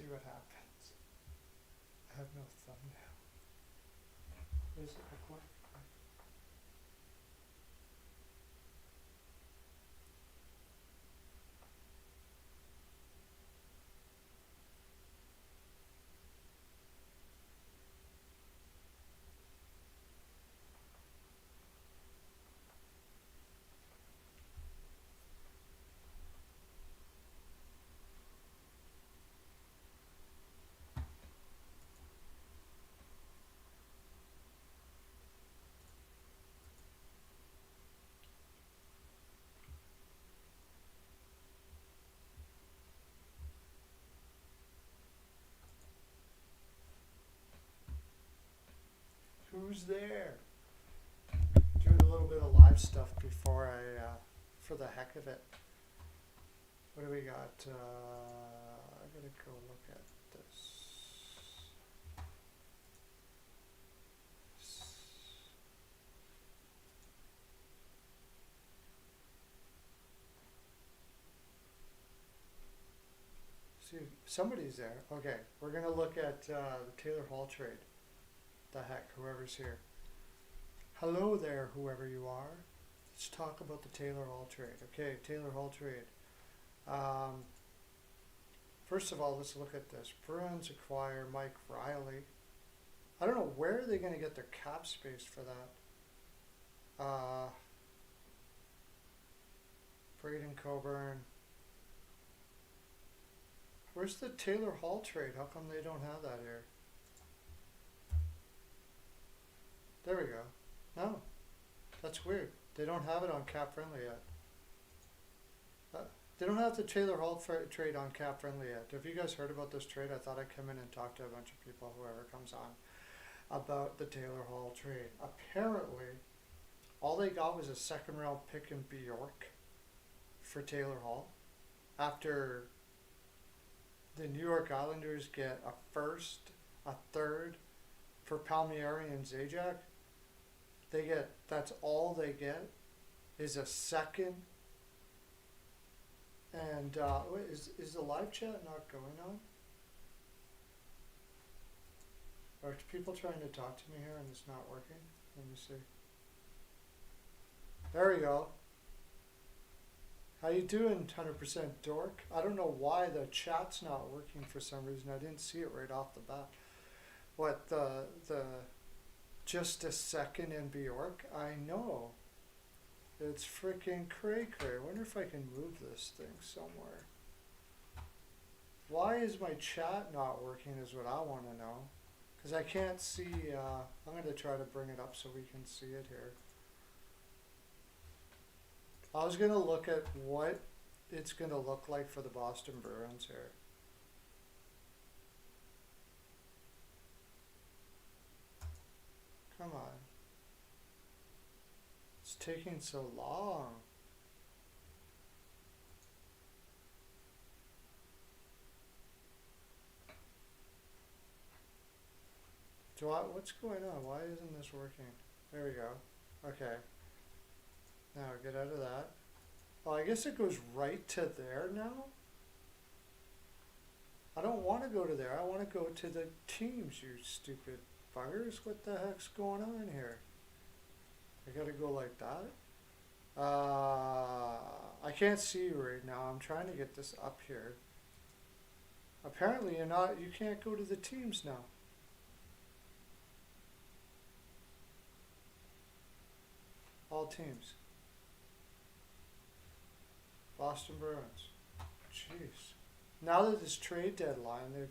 see what happens. I have no thumbnail. Is it look like? Who's there? Doing a little bit of live stuff before for the heck of it. What do we got? I gotta go look at this. See, somebody's there. Okay, we're gonna look at the Taylor Hall trade. The heck, whoever's here. Hello there, whoever you are. Let's talk about the Taylor Hall trade. Okay, Taylor Hall trade. First of all, let's look at this. Bruins acquire Mike Riley. I don't know where are they going to get their cap space for that. Braden Coburn. Where's the Taylor Hall trade? How come they don't have that here? There we go. No, that's weird. They don't have it on Cap Friendly yet. They don't have the Taylor Hall trade on Cap Friendly yet. Have you guys heard about this trade? I thought I'd come in and talk to a bunch of people, whoever comes on, about the Taylor Hall trade. Apparently, all they got was a second round pick in Bjork for Taylor Hall. After the New York Islanders get a first, a third for Palmieri and Zajac, that's all they get is a second. And is the live chat not going on? Are people trying to talk to me here and it's not working? Let me see. There we go. How you doing, 100% dork? I don't know why the chat's not working for some reason. I didn't see it right off the bat. What, the just a second in Bjork? I know. It's freaking cray-cray. I wonder if I can move this thing somewhere. Why is my chat not working is what I want to know. Because I can't see, I'm going to try to bring it up so we can see it here. I was going to look at what it's going to look like for the Boston Bruins here. Come on. It's taking so long. What's going on? Why isn't this working? There we go. Okay. Now get out of that. Oh, I guess it goes right to there now? I don't want to go to there. I want to go to the teams, you stupid buggers. What the heck's going on here? I gotta go like that? I can't see you right now. I'm trying to get this up here. Apparently you can't go to the teams now. All teams. Boston Bruins. Jeez. Now that it's trade deadline,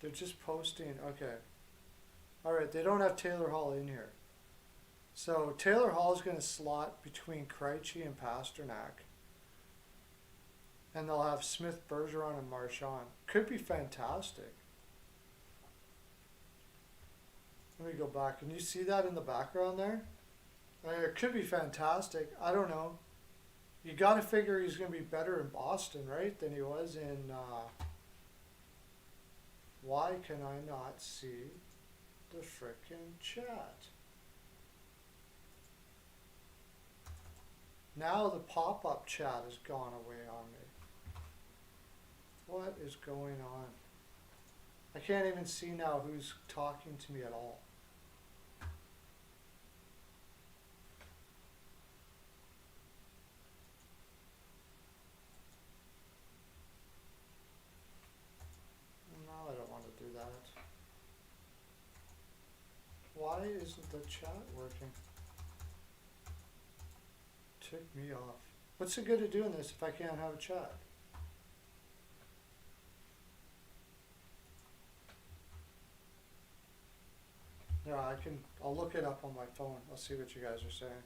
they're just posting. Okay. All right. They don't have Taylor Hall in here. So Taylor Hall is going to slot between Krejci and Pasternak. And they'll have Smith, Bergeron, and Marchand. Could be fantastic. Let me go back. Can you see that in the background there? It could be fantastic. I don't know. You got to figure he's going to be better in Boston, right, than he was in... Why can I not see the frickin' chat? Now the pop-up chat has gone away on me. What is going on? I can't even see now who's talking to me at all. No, I don't want to do that. Why isn't the chat working? Tick me off. What's the good of doing this if I can't have a chat? Yeah, I'll look it up on my phone. I'll see what you guys are saying.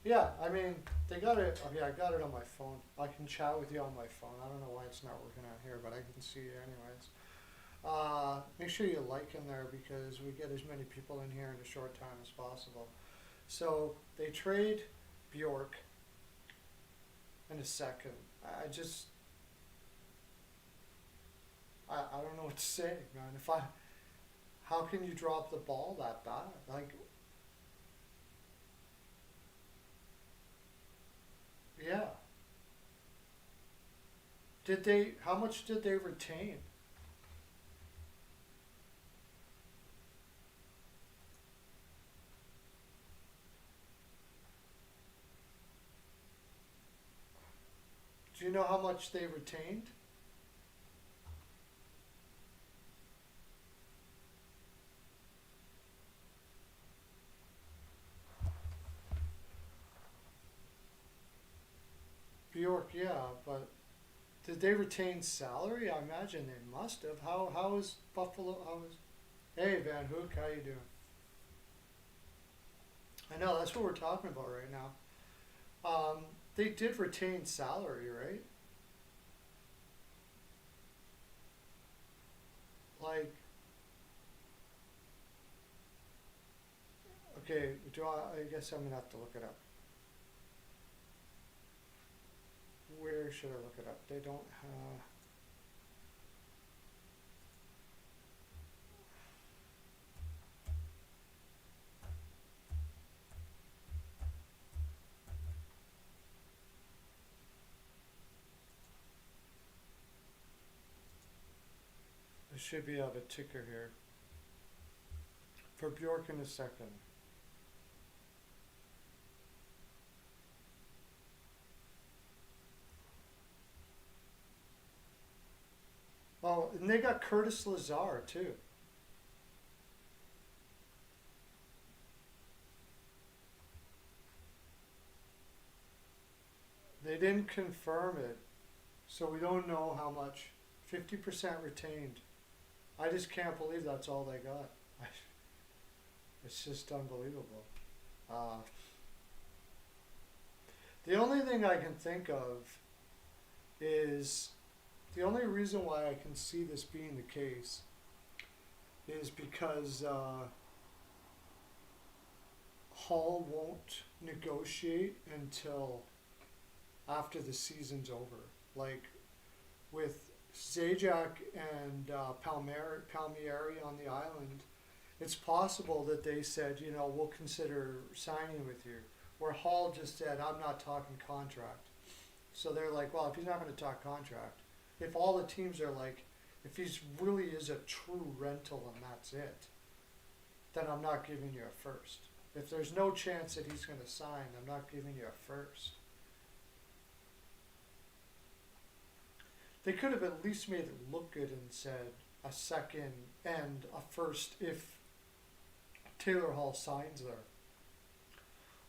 Yeah, I mean, they got it, oh yeah, I got it on my phone. I can chat with you on my phone. I don't know why it's not working out here, but I can see you anyways. Make sure you like in there because we get as many people in here in a short time as possible. So, they trade Bjork in a second. I don't know what to say, man. How can you drop the ball that bad? Like, yeah. How much did they retain? Do you know how much they retained? Bjork, yeah, but did they retain salary? I imagine they must have. How is Buffalo? How is? Hey Van Hook, how you doing? I know that's what we're talking about right now. They did retain salary, right? Like, okay, I guess I'm gonna have to look it up. Where should I look it up? They don't have. I should be have a ticker here for Bjork in a second. Oh, and they got Curtis Lazar too. They didn't confirm it, so we don't know how much. 50% retained. I just can't believe that's all they got. It's just unbelievable. Uh, the only thing I can think of is the only reason why I can see this being the case is because Hall won't negotiate until after the season's over. Like with Zajac and Palmieri on the island, it's possible that they said, we'll consider signing with you. Where Hall just said, I'm not talking contract. So they're like, well, if he's not going to talk contract, if all the teams are like, if he's really is a true rental and that's it, then I'm not giving you a first. If there's no chance that he's going to sign, I'm not giving you a first. They could have at least made it look good and said a second and a first if Taylor Hall signs there.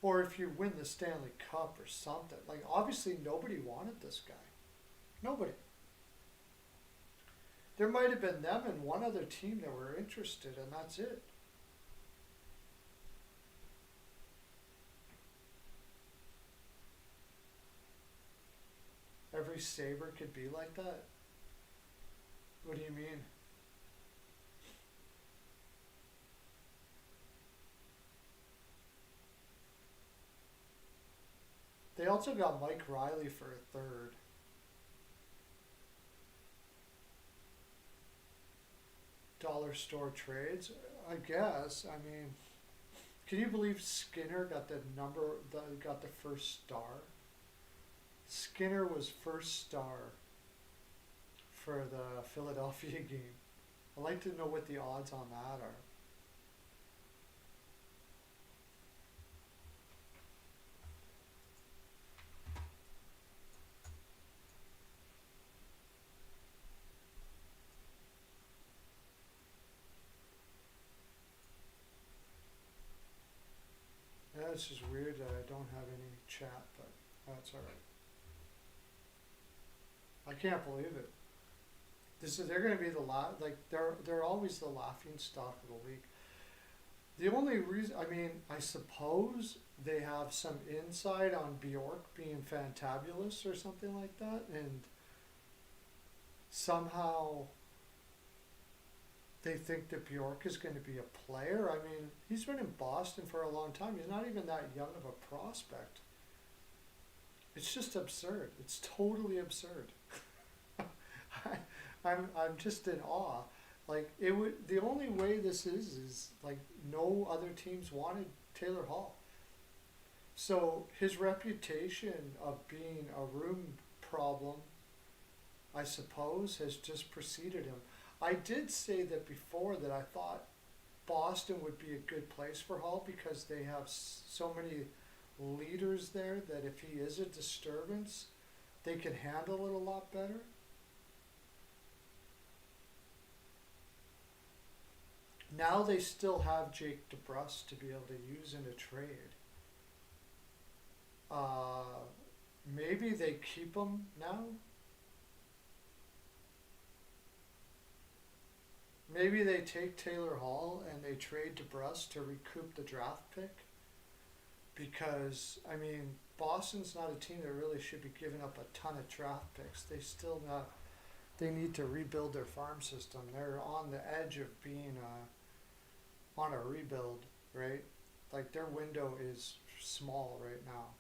Or if you win the Stanley Cup or something. Like, obviously nobody wanted this guy. Nobody. There might have been them and one other team that were interested, and that's it. Every Sabre could be like that? What do you mean? They also got Mike Riley for a third. Dollar store trades, I guess. I mean, can you believe Skinner got got the first star? Skinner was first star for the Philadelphia game. I'd like to know what the odds on that are. Yeah, it's just weird that I don't have any chat, but that's alright. I can't believe it. They're going to be they're always the laughing stock of the league. The only reason, I mean, I suppose they have some insight on Bjork being fantabulous or something like that, and somehow they think that Bjork is going to be a player. I mean, he's been in Boston for a long time. He's not even that young of a prospect. It's just absurd. It's totally absurd. I'm just in awe. Like the only way this is like no other teams wanted Taylor Hall. So his reputation of being a room problem, I suppose, has just preceded him. I did say that before that I thought Boston would be a good place for Hall because they have so many leaders there that if he is a disturbance, they can handle it a lot better. Now they still have Jake DeBrusk to be able to use in a trade. Maybe they keep him now. Maybe they take Taylor Hall and they trade DeBrusk to recoup the draft pick. Because, I mean, Boston's not a team that really should be giving up a ton of draft picks. They need to rebuild their farm system. They're on the edge of being on a rebuild, right? Like their window is small right now.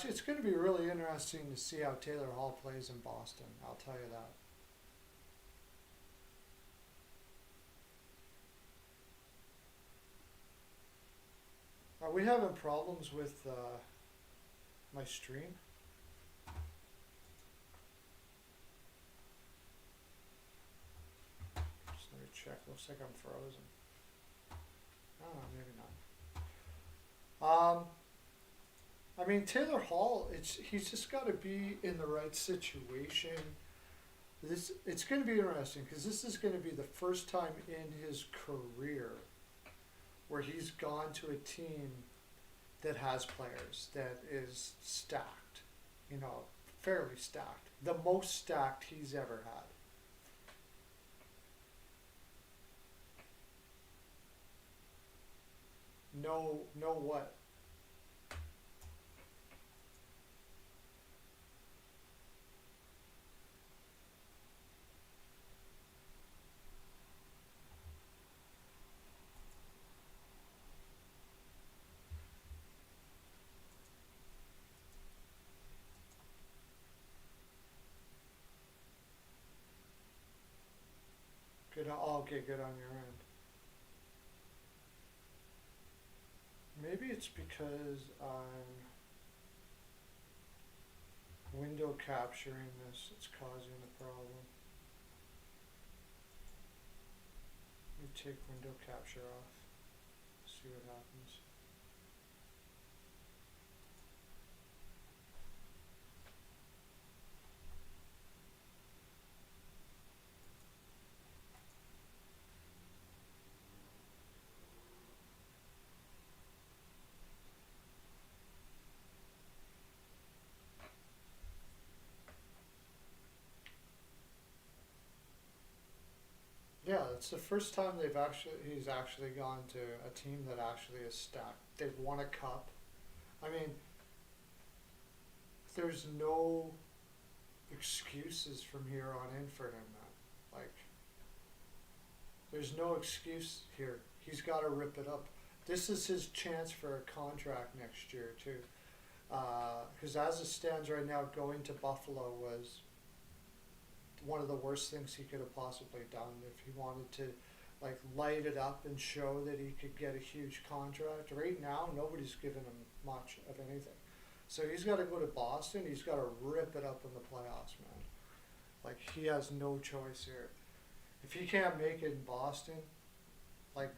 It's going to be really interesting to see how Taylor Hall plays in Boston. I'll tell you that. Are we having problems with my stream? Just let me check. Looks like I'm frozen. Oh, maybe not. I mean, Taylor Hall, he's just got to be in the right situation. It's going to be interesting because this is going to be the first time in his career where he's gone to a team that has players, that is stacked, fairly stacked. The most stacked he's ever had. No what? Okay, good on your end. Maybe it's because I'm window capturing this. It's causing the problem. Let me take window capture off. See what happens. Yeah, it's the first time he's actually gone to a team that actually is stacked. They've won a cup. I mean, there's no excuses from here on in for him, man. Like, there's no excuse here. He's got to rip it up. This is his chance for a contract next year too. Because as it stands right now, going to Buffalo was one of the worst things he could have possibly done if he wanted to like light it up and show that he could get a huge contract. Right now, nobody's giving him much of anything. So he's got to go to Boston. He's got to rip it up in the playoffs, man. Like he has no choice here. If he can't make it in Boston, like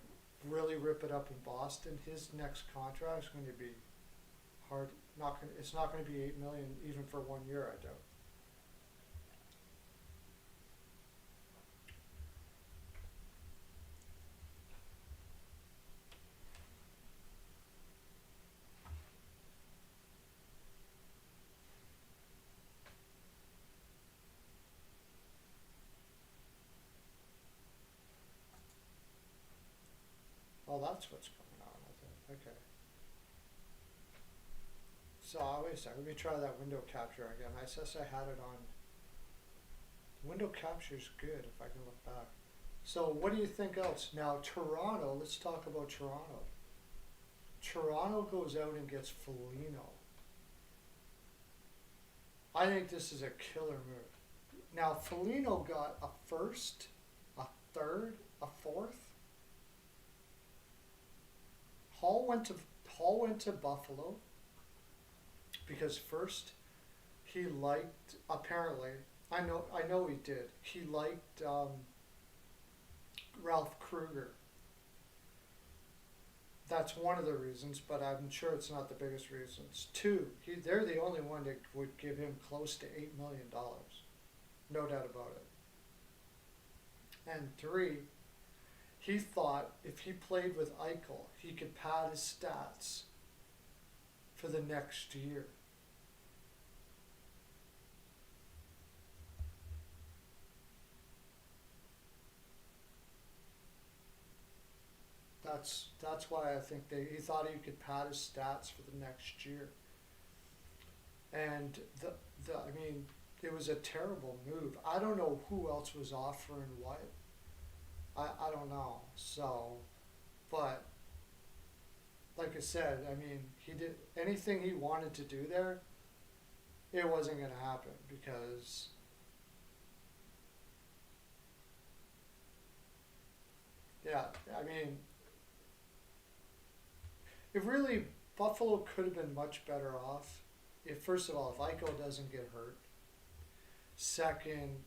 really rip it up in Boston, his next contract is going to be hard. Not going. It's not going to be 8 million even for 1 year. I doubt. Oh, that's what's going on with it. Okay. So wait a second. Let me try that window capture again. I says I had it on. Window capture's good if I can look back. So what do you think else? Now Toronto, let's talk about Toronto. Toronto goes out and gets Foligno. I think this is a killer move. Now Foligno got a first, a third, a fourth. Hall went to Buffalo because first he liked, apparently, I know he did. He liked Ralph Kruger. That's one of the reasons, but I'm sure it's not the biggest reasons. Two, they're the only one that would give him close to $8 million, no doubt about it. And three, he thought if he played with Eichel, he could pad his stats for the next year. That's why I think he thought he could pad his stats for the next year. And I mean, it was a terrible move. I don't know who else was offering what. I don't know. So, but like I said, I mean, he did anything he wanted to do there. It wasn't going to happen because yeah, I mean, it really Buffalo could have been much better off if first of all if Eichel doesn't get hurt. Second,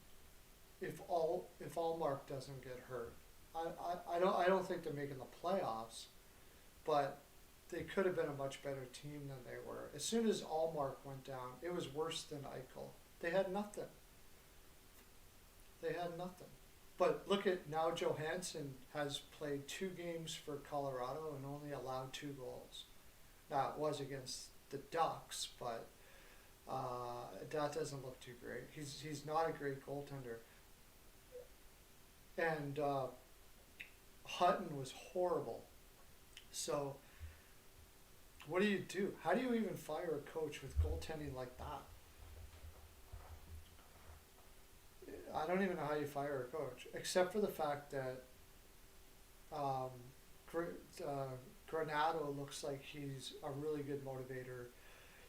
if Allmark doesn't get hurt. I don't think they're making the playoffs, but they could have been a much better team than they were. As soon as Allmark went down, it was worse than Eichel. They had nothing. They had nothing. But look at now Johansson has played 2 games for Colorado and only allowed 2 goals. Now it was against the Ducks, but that doesn't look too great. He's not a great goaltender. And Hutton was horrible. So what do you do? How do you even fire a coach with goaltending like that? I don't even know how you fire a coach, except for the fact that um, Granato looks like he's a really good motivator.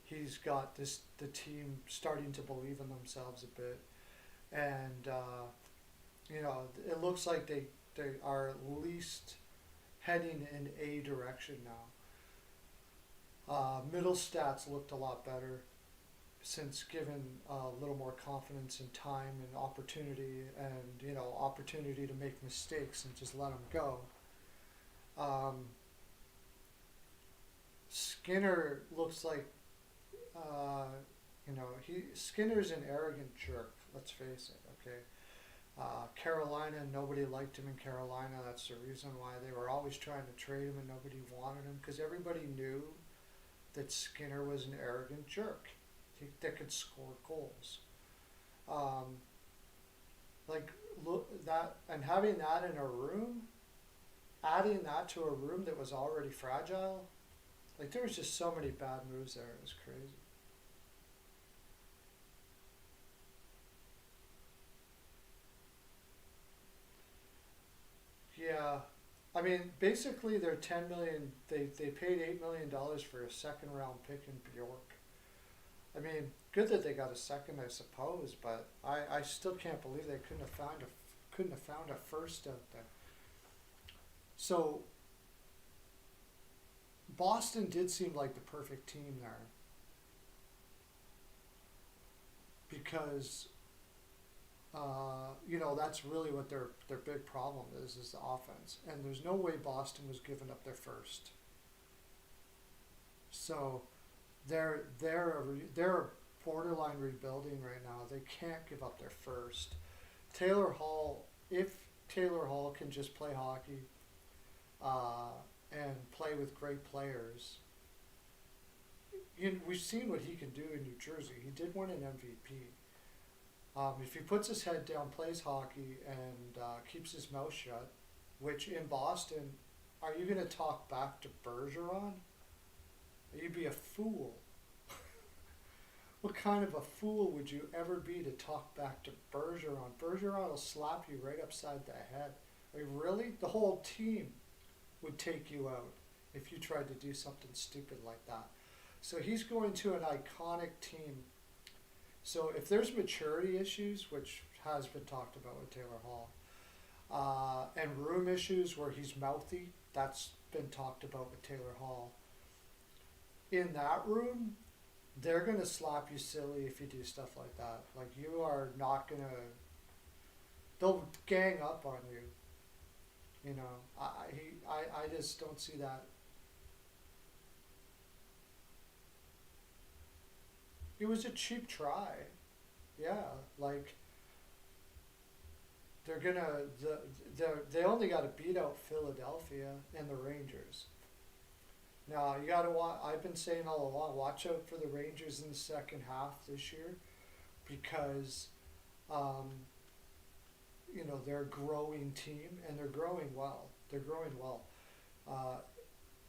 He's got the team starting to believe in themselves a bit, and it looks like they are at least heading in a direction now. Middle stats looked a lot better since given a little more confidence and time and opportunity and opportunity to make mistakes and just let them go. Skinner looks like Skinner's an arrogant jerk. Let's face it. Okay. Carolina, nobody liked him in Carolina. That's the reason why they were always trying to trade him and nobody wanted him because everybody knew that Skinner was an arrogant jerk that could score goals. Look that and having that in a room, adding that to a room that was already fragile, like there was just so many bad moves there. It was crazy. Yeah, I mean, basically they're 10 million. They paid $8 million for a second round pick in Bjork. I mean, good that they got a second, I suppose, but I still can't believe they couldn't have found a first out there. So Boston did seem like the perfect team there because That's really what their big problem is the offense. And there's no way Boston was giving up their first. So they're borderline rebuilding right now. They can't give up their first. Taylor Hall, if Taylor Hall can just play hockey uh, and play with great players, we've seen what he can do in New Jersey. He did win an MVP. If he puts his head down, plays hockey, and keeps his mouth shut, which in Boston, are you going to talk back to Bergeron? You'd be a fool. What kind of a fool would you ever be to talk back to Bergeron? Bergeron will slap you right upside the head. I mean, really? The whole team would take you out if you tried to do something stupid like that. So he's going to an iconic team. So if there's maturity issues, which has been talked about with Taylor Hall, and room issues where he's mouthy, that's been talked about with Taylor Hall. In that room, they're going to slap you silly if you do stuff like that. Like, you are not going to, they'll gang up on you. I just don't see that. It was a cheap try. Yeah, like, they only got to beat out Philadelphia and the Rangers. Now, you got to watch. I've been saying all along, watch out for the Rangers in the second half this year, because, they're a growing team and they're growing well.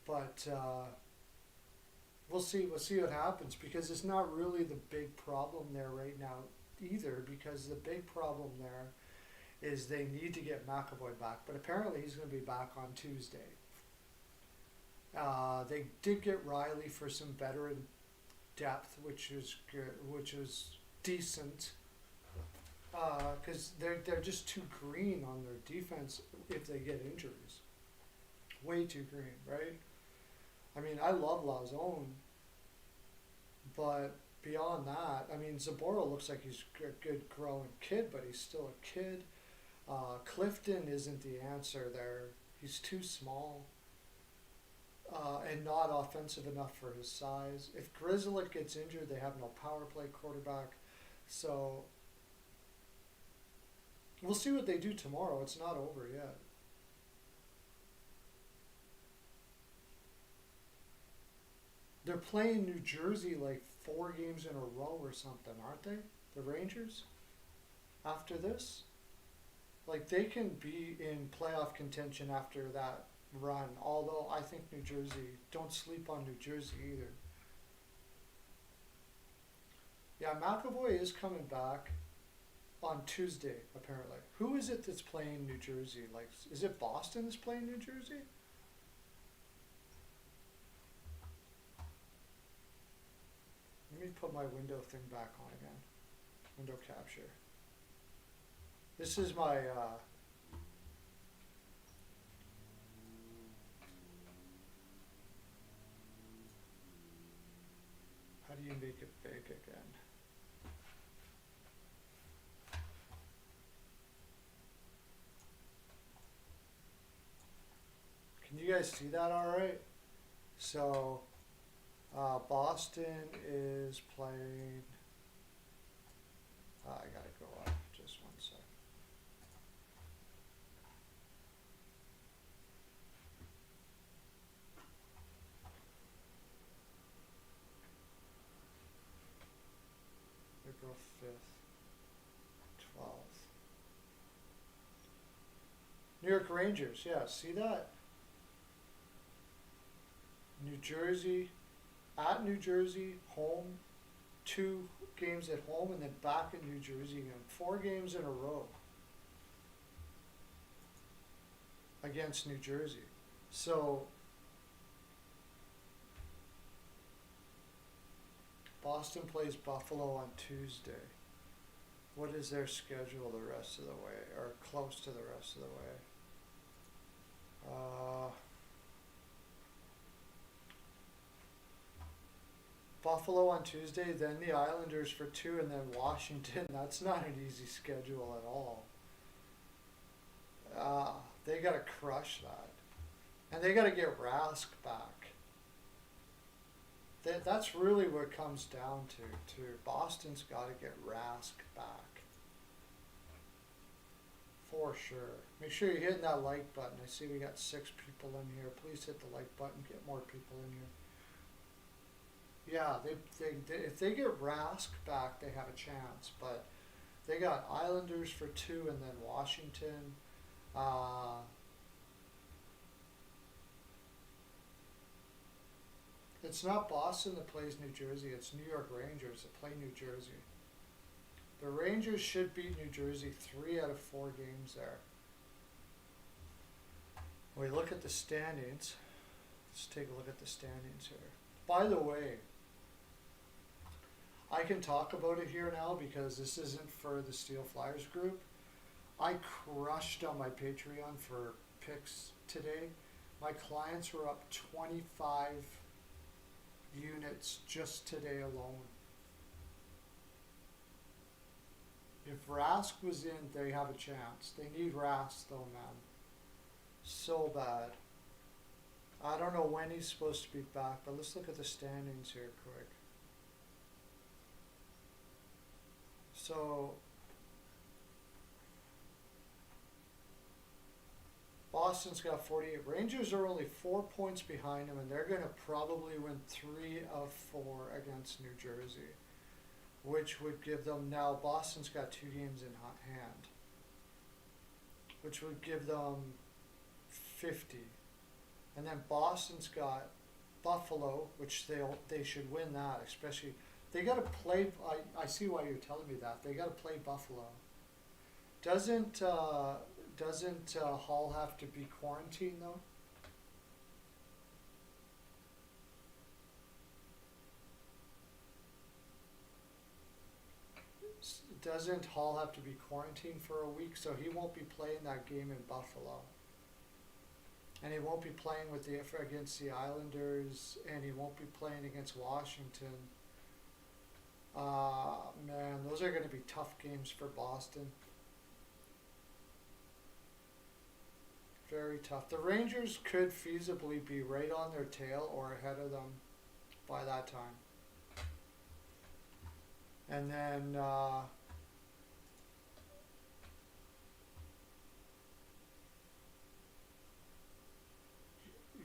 But we'll see. We'll see what happens, because it's not really the big problem there right now either. Because the big problem there is they need to get McAvoy back, but apparently he's going to be back on Tuesday. They did get Riley for some veteran depth, which is good, which was decent. Because they're just too green on their defense if they get injuries. Way too green, right? I mean, I love Lazone, but beyond that, I mean, Zabora looks like he's a good growing kid, but he's still a kid. Clifton isn't the answer there. He's too small. And not offensive enough for his size. If Grzelcyk gets injured, they have no power play quarterback. So we'll see what they do tomorrow. It's not over yet. They're playing New Jersey like 4 games in a row or something, aren't they? The Rangers? After this? Like, they can be in playoff contention after that run, although I think New Jersey, don't sleep on New Jersey either. Yeah, McAvoy is coming back on Tuesday, apparently. Who is it that's playing New Jersey? Like, is it Boston that's playing New Jersey? Let me put my window thing back on again. Window capture. This is my how do you make it big again? Can you guys see that all right? So, Boston is playing, I gotta go up, just one sec. April 5th, 12th. New York Rangers, yeah, see that? New Jersey, at New Jersey, home, 2 games at home, and then back in New Jersey again. 4 games in a row against New Jersey. So, Boston plays Buffalo on Tuesday. What is their schedule the rest of the way, or close to the rest of the way? Buffalo on Tuesday, then the Islanders for 2, and then Washington. That's not an easy schedule at all. They got to crush that. And they got to get Rask back. That's really what it comes down to. Boston's got to get Rask back. For sure. Make sure you're hitting that like button. I see we got 6 people in here. Please hit the like button. Get more people in here. Yeah, they if they get Rask back, they have a chance. But they got Islanders for 2, and then Washington. It's not Boston that plays New Jersey. It's New York Rangers that play New Jersey. The Rangers should beat New Jersey 3 out of 4 games there. We look at the standings. Let's take a look at the standings here. By the way, I can talk about it here now because this isn't for the Steel Flyers group. I crushed on my Patreon for picks today. My clients were up 25 units just today alone. If Rask was in, they have a chance. They need Rask though, man. So bad. I don't know when he's supposed to be back, but let's look at the standings here quick. So, Boston's got 48. Rangers are only 4 points behind them, and they're going to probably win 3 of 4 against New Jersey, which would give them, now Boston's got 2 games in hand, which would give them 50. And then Boston's got Buffalo, which they should win that, especially. They got to play, I see why you're telling me that. They got to play Buffalo. Doesn't Hall have to be quarantined though? Doesn't Hall have to be quarantined for a week? So he won't be playing that game in Buffalo. And he won't be playing against the Islanders, and he won't be playing against Washington. Man, those are going to be tough games for Boston. Very tough. The Rangers could feasibly be right on their tail or ahead of them by that time. And then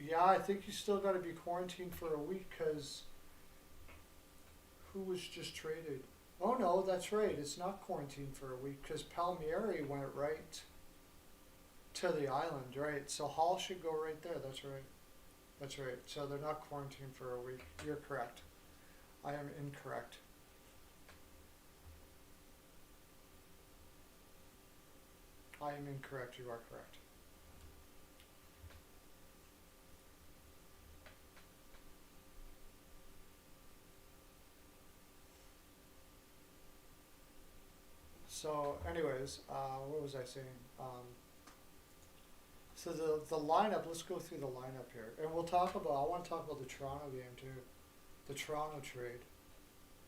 yeah, I think you still got to be quarantined for a week because who was just traded? Oh no, that's right. It's not quarantined for a week because Palmieri went right to the island, right? So Hall should go right there. That's right. That's right. So they're not quarantined for a week. You're correct. I am incorrect. I am incorrect. You are correct. So, anyways, what was I saying? So the lineup. Let's go through the lineup here, and we'll talk about. I want to talk about the Toronto game too, the Toronto trade.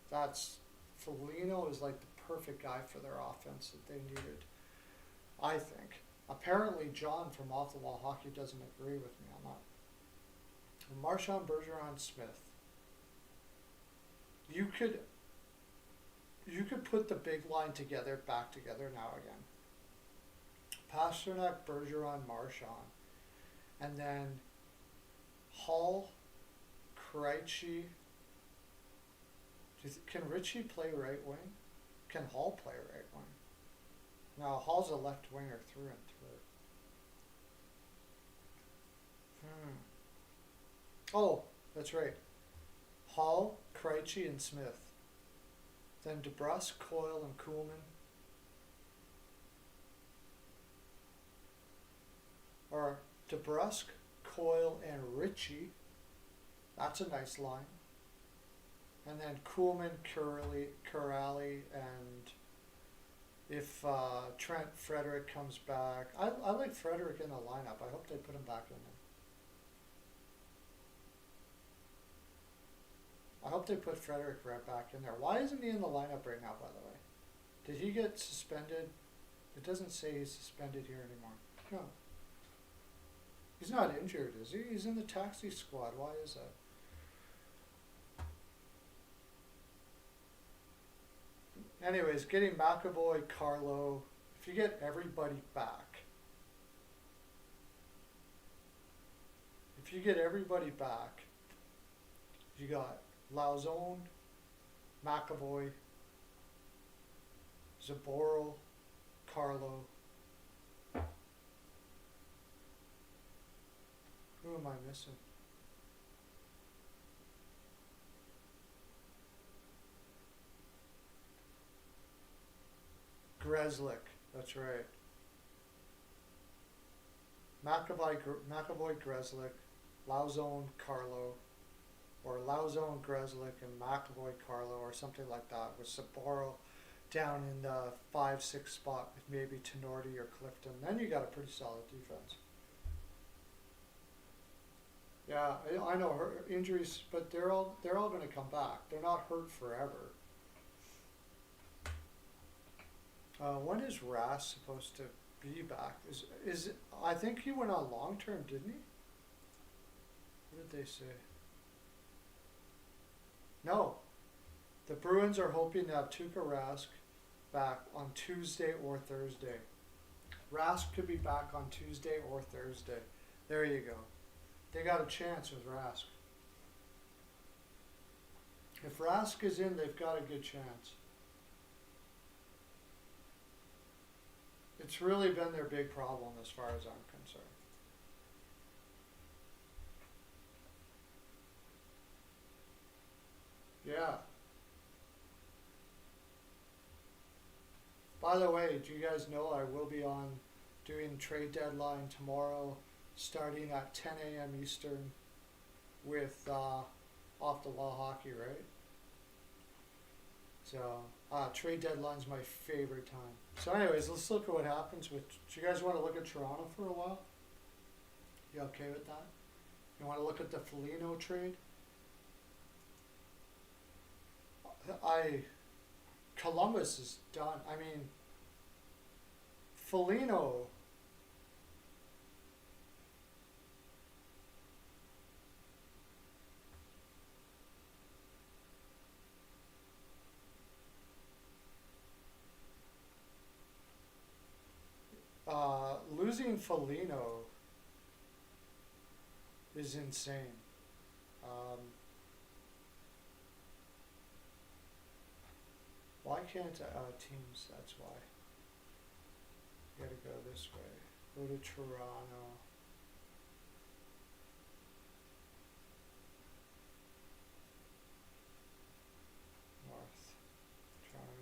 That's Foligno is like the perfect guy for their offense that they needed. I think. Apparently, John from Off the Wall Hockey doesn't agree with me on that. Marchand, Bergeron, Smith. You could put the big line back together now again. Pasternak, Bergeron, Marchand. And then Hall, Krejci. Can Ritchie play right wing? Can Hall play right wing? No, Hall's a left winger through and through. Oh, that's right. Hall, Krejci, and Smith. Then DeBrusk, Coyle, and Kuhlman. Or DeBrusk, Coyle, and Ritchie. That's a nice line. And then Kuhlman, Corrali, and if Trent Frederick comes back. I like Frederick in the lineup. I hope they put him back in there. I hope hope they put Frederick right back in there. Why isn't he in the lineup right now, by the way? Did he get suspended? It doesn't say he's suspended here anymore. No. He's not injured, is he? He's in the taxi squad. Why is that? Anyways, getting McAvoy, Carlo, if you get everybody back, you got Lauzon, McAvoy, Zaboro, Carlo. Who am I missing? Grzelcyk, that's right. McAvoy, Grzelcyk, Lauzon, Carlo, or Lauzon, Grzelcyk, and McAvoy, Carlo, or something like that, with Saboro down in the 5-6 spot with maybe Tenorti or Clifton. Then you got a pretty solid defense. Yeah, I know her injuries, but they're all going to come back. They're not hurt forever. When is Rass supposed to be back? Is I think he went on long term, didn't he? What did they say? No. The Bruins are hoping to have Tuukka Rask back on Tuesday or Thursday. Rask could be back on Tuesday or Thursday. There you go. They got a chance with Rask. If Rask is in, they've got a good chance. It's really been their big problem as far as I'm concerned. Yeah. By the way, do you guys know I will be on doing trade deadline tomorrow starting at 10 a.m. Eastern with Off the Wall Hockey, right? So trade deadline's my favorite time. So anyways, let's look at what happens with, do you guys want to look at Toronto for a while? You okay with that? You want to look at the Foligno trade? Columbus is done. I mean, Foligno, losing Foligno is insane. Why can't teams? That's why. You gotta go this way. Go to Toronto. North. Toronto.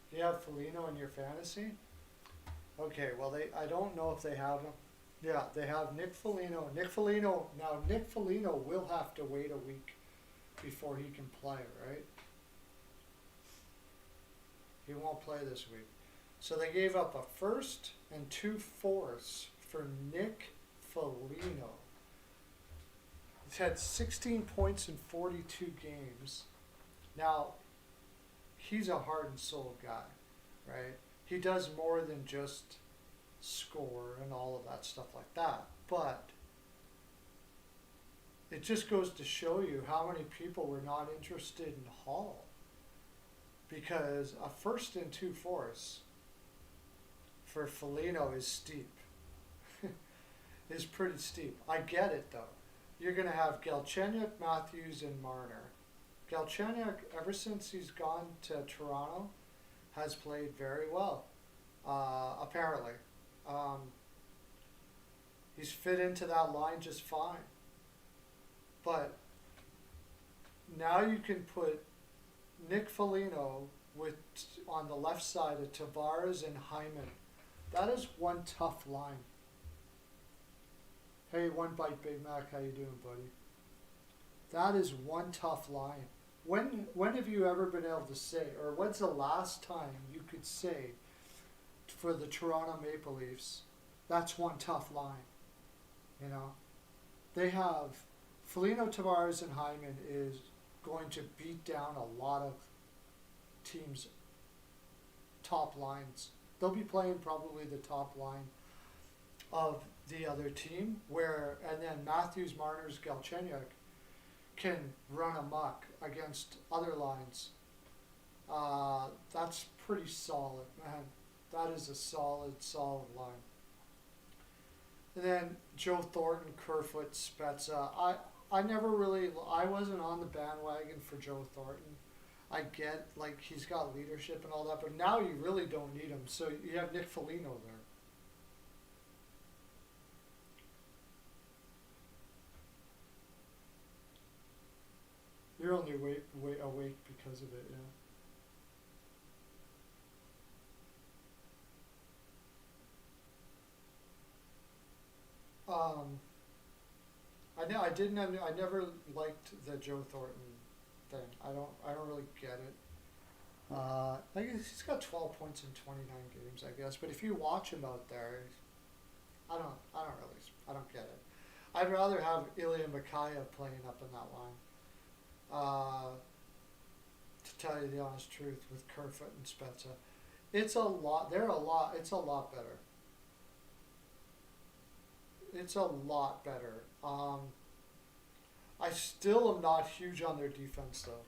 Do you have Foligno in your fantasy? Okay, well I don't know if they have him. Yeah, they have Nick Foligno. Nick Foligno will have to wait a week before he can play, right? He won't play this week. So they gave up a first and 2 fourths for Nick Foligno. He's had 16 points in 42 games. Now, he's a heart and soul guy, right? He does more than just score and all of that stuff like that. But it just goes to show you how many people were not interested in Hall. Because a first and 2 fourths for Foligno is steep. Is pretty steep. I get it though. You're going to have Galchenyuk, Matthews, and Marner. Galchenyuk, ever since he's gone to Toronto, has played very well, apparently. He's fit into that line just fine. But now you can put Nick Foligno with on the left side of Tavares and Hyman. That is one tough line. Hey, One Bite Big Mac, how you doing, buddy? That is one tough line when have you ever been able to say, or when's the last time you could say for the Toronto Maple Leafs, that's one tough line, you know? They have Foligno, Tavares, and Hyman is going to beat down a lot of teams' top lines. They'll be playing probably the top line of the other team, and then Matthews, Marner's, Galchenyuk can run amok against other lines. That's pretty solid, man. That is a solid line. And then Joe Thornton, Kerfoot, Spezza. I wasn't on the bandwagon for Joe Thornton. I get, like, he's got leadership and all that, but now you really don't need him. So you have Nick Foligno there. You're only awake because of it, yeah. Um, I never liked the Joe Thornton thing. I don't really get it. I guess he's got 12 points in 29 games, I guess. But if you watch him out there, I don't get it. I'd rather have Ilya Mikheyev playing up in that line. To tell you the honest truth, with Kerfoot and Spezza, it's a lot. It's a lot better. It's a lot better. I still am not huge on their defense though.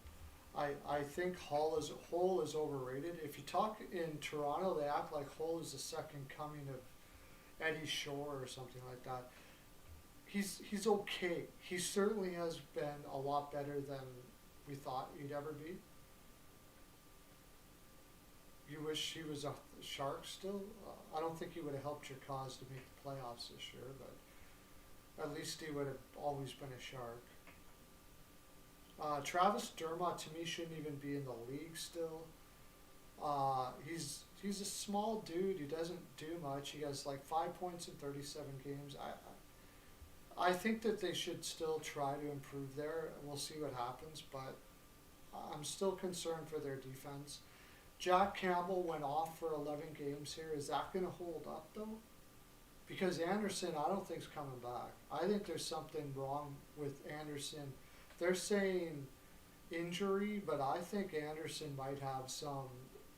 I think Hull is overrated. If you talk in Toronto, they act like Hull is the second coming of Eddie Shore or something like that. He's okay. He certainly has been a lot better than we thought he'd ever be. You wish he was a Shark still? I don't think he would have helped your cause to make the playoffs this year, but at least he would have always been a Shark. Travis Dermott to me shouldn't even be in the league still. He's a small dude. He doesn't do much. He has like 5 points in 37 games. I think that they should still try to improve there. We'll see what happens, but I'm still concerned for their defense. Jack Campbell went off for 11 games here. Is that going to hold up though? Because Anderson, I don't think is coming back. I think there's something wrong with Anderson. They're saying injury, but I think Anderson might have some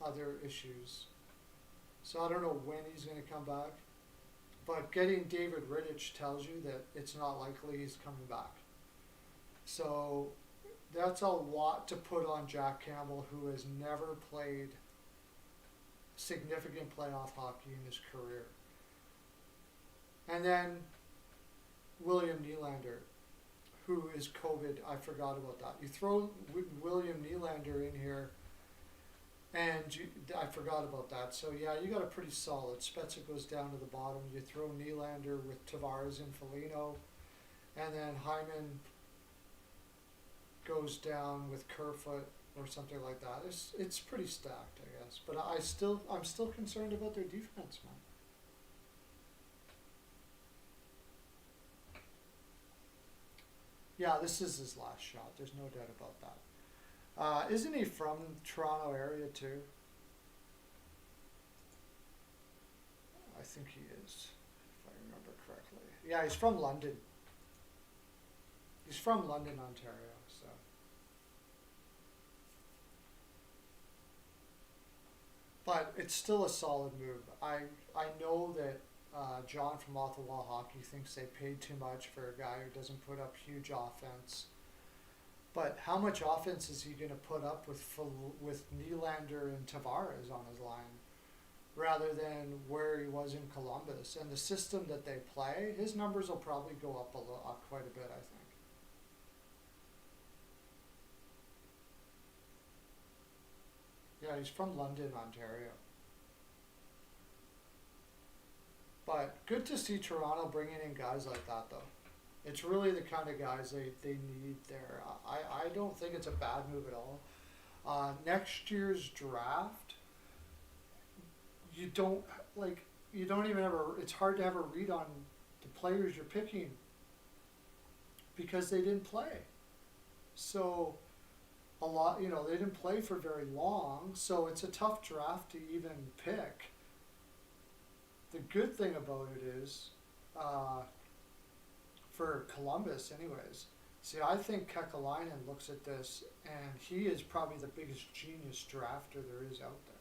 other issues. So I don't know when he's going to come back. But getting David Rittich tells you that it's not likely he's coming back. So that's a lot to put on Jack Campbell, who has never played significant playoff hockey in his career. And then William Nylander, who is COVID. I forgot about that. You throw William Nylander in here, and I forgot about that. So yeah, you got a pretty solid. Spezza goes down to the bottom. You throw Nylander with Tavares and Foligno, and then Hyman goes down with Kerfoot or something like that. It's pretty stacked, I guess. But I'm still concerned about their defense, man. Yeah, this is his last shot. There's no doubt about that. Isn't he from Toronto area too? I think he is, if I remember correctly. Yeah, he's from London. He's from London, Ontario. So, but it's still a solid move. I know that John from Ottawa Hockey thinks they paid too much for a guy who doesn't put up huge offense. But how much offense is he going to put up with Nylander and Tavares on his line, rather than where he was in Columbus and the system that they play? His numbers will probably go up quite a bit, I think. Yeah, he's from London, Ontario. But good to see Toronto bringing in guys like that, though. It's really the kind of guys they need there. I don't think it's a bad move at all. Next year's draft, you don't you don't even have it's hard to have a read on the players you're picking because they didn't play. So a lot, they didn't play for very long, so it's a tough draft to even pick. The good thing about it is, uh, for Columbus, anyways. See, I think Kekalainen looks at this, and he is probably the biggest genius drafter there is out there.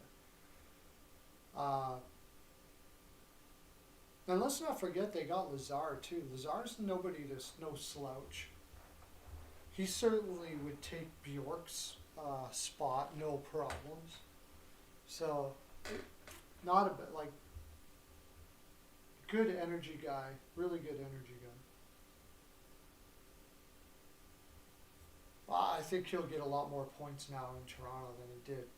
And let's not forget they got Lazar too. Lazar's no slouch. He certainly would take Bjork's spot, no problems. So, not a bit like good energy guy, really good energy guy. I think he'll get a lot more points now in Toronto than he did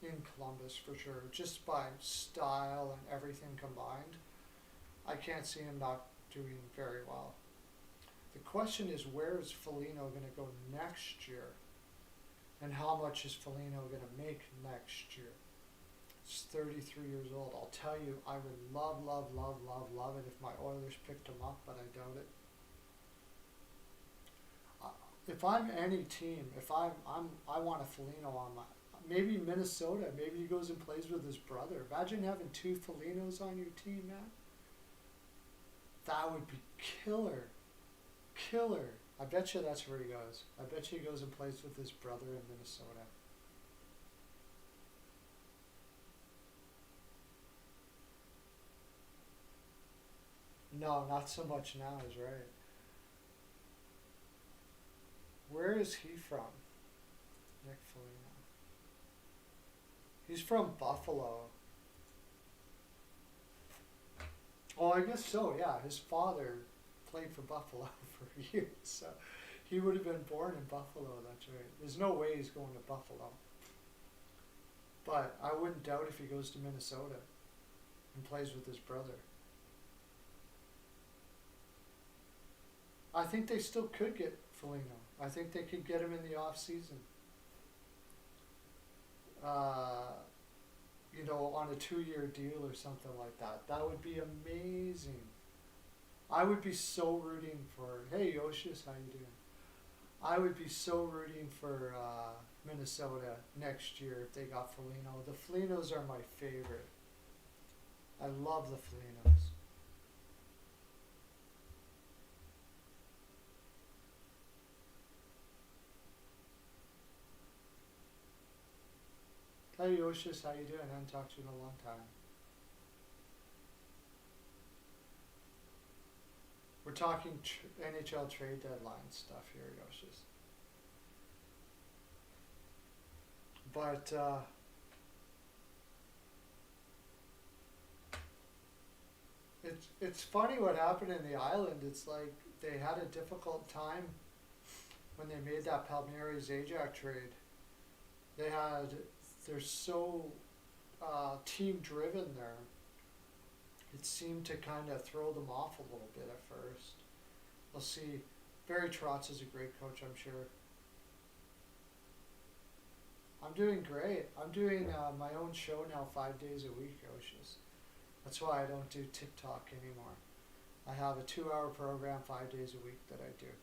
in Columbus for sure, just by style and everything combined. I can't see him not doing very well. The question is, where is Foligno going to go next year? And how much is Foligno going to make next year? He's 33 years old. I'll tell you, I would love it if my Oilers picked him up, but I doubt it. If I'm any team, if I want a Foligno on my, maybe Minnesota, maybe he goes and plays with his brother. Imagine having two Folignos on your team, man. That would be killer. Killer. I bet you that's where he goes. I bet you he goes and plays with his brother in Minnesota. No, not so much now is right. Where is he from? Nick Foligno. He's from Buffalo. Oh, I guess so, yeah. His father played for Buffalo for years, so he would have been born in Buffalo, that's right. There's no way he's going to Buffalo. But I wouldn't doubt if he goes to Minnesota and plays with his brother. I think they still could get Foligno. I think they could get him in the off season. On a 2-year deal or something like that. That would be amazing. I would be so rooting for, hey Yoshis, how you doing? I would be so rooting for Minnesota next year if they got Foligno. The Folignos are my favorite. I love the Folignos. Hey Yoshis, how you doing? I haven't talked to you in a long time. We're talking NHL trade deadline stuff here, Yoshis. But it's funny what happened in the island. It's like they had a difficult time when they made that Palmieri Zajac trade. They're so team driven there. It seemed to kind of throw them off a little bit at first. We'll see. Barry Trotz is a great coach, I'm sure. I'm doing great. I'm doing my own show now 5 days a week, Oshis. That's why I don't do TikTok anymore. I have a 2-hour program 5 days a week that I do.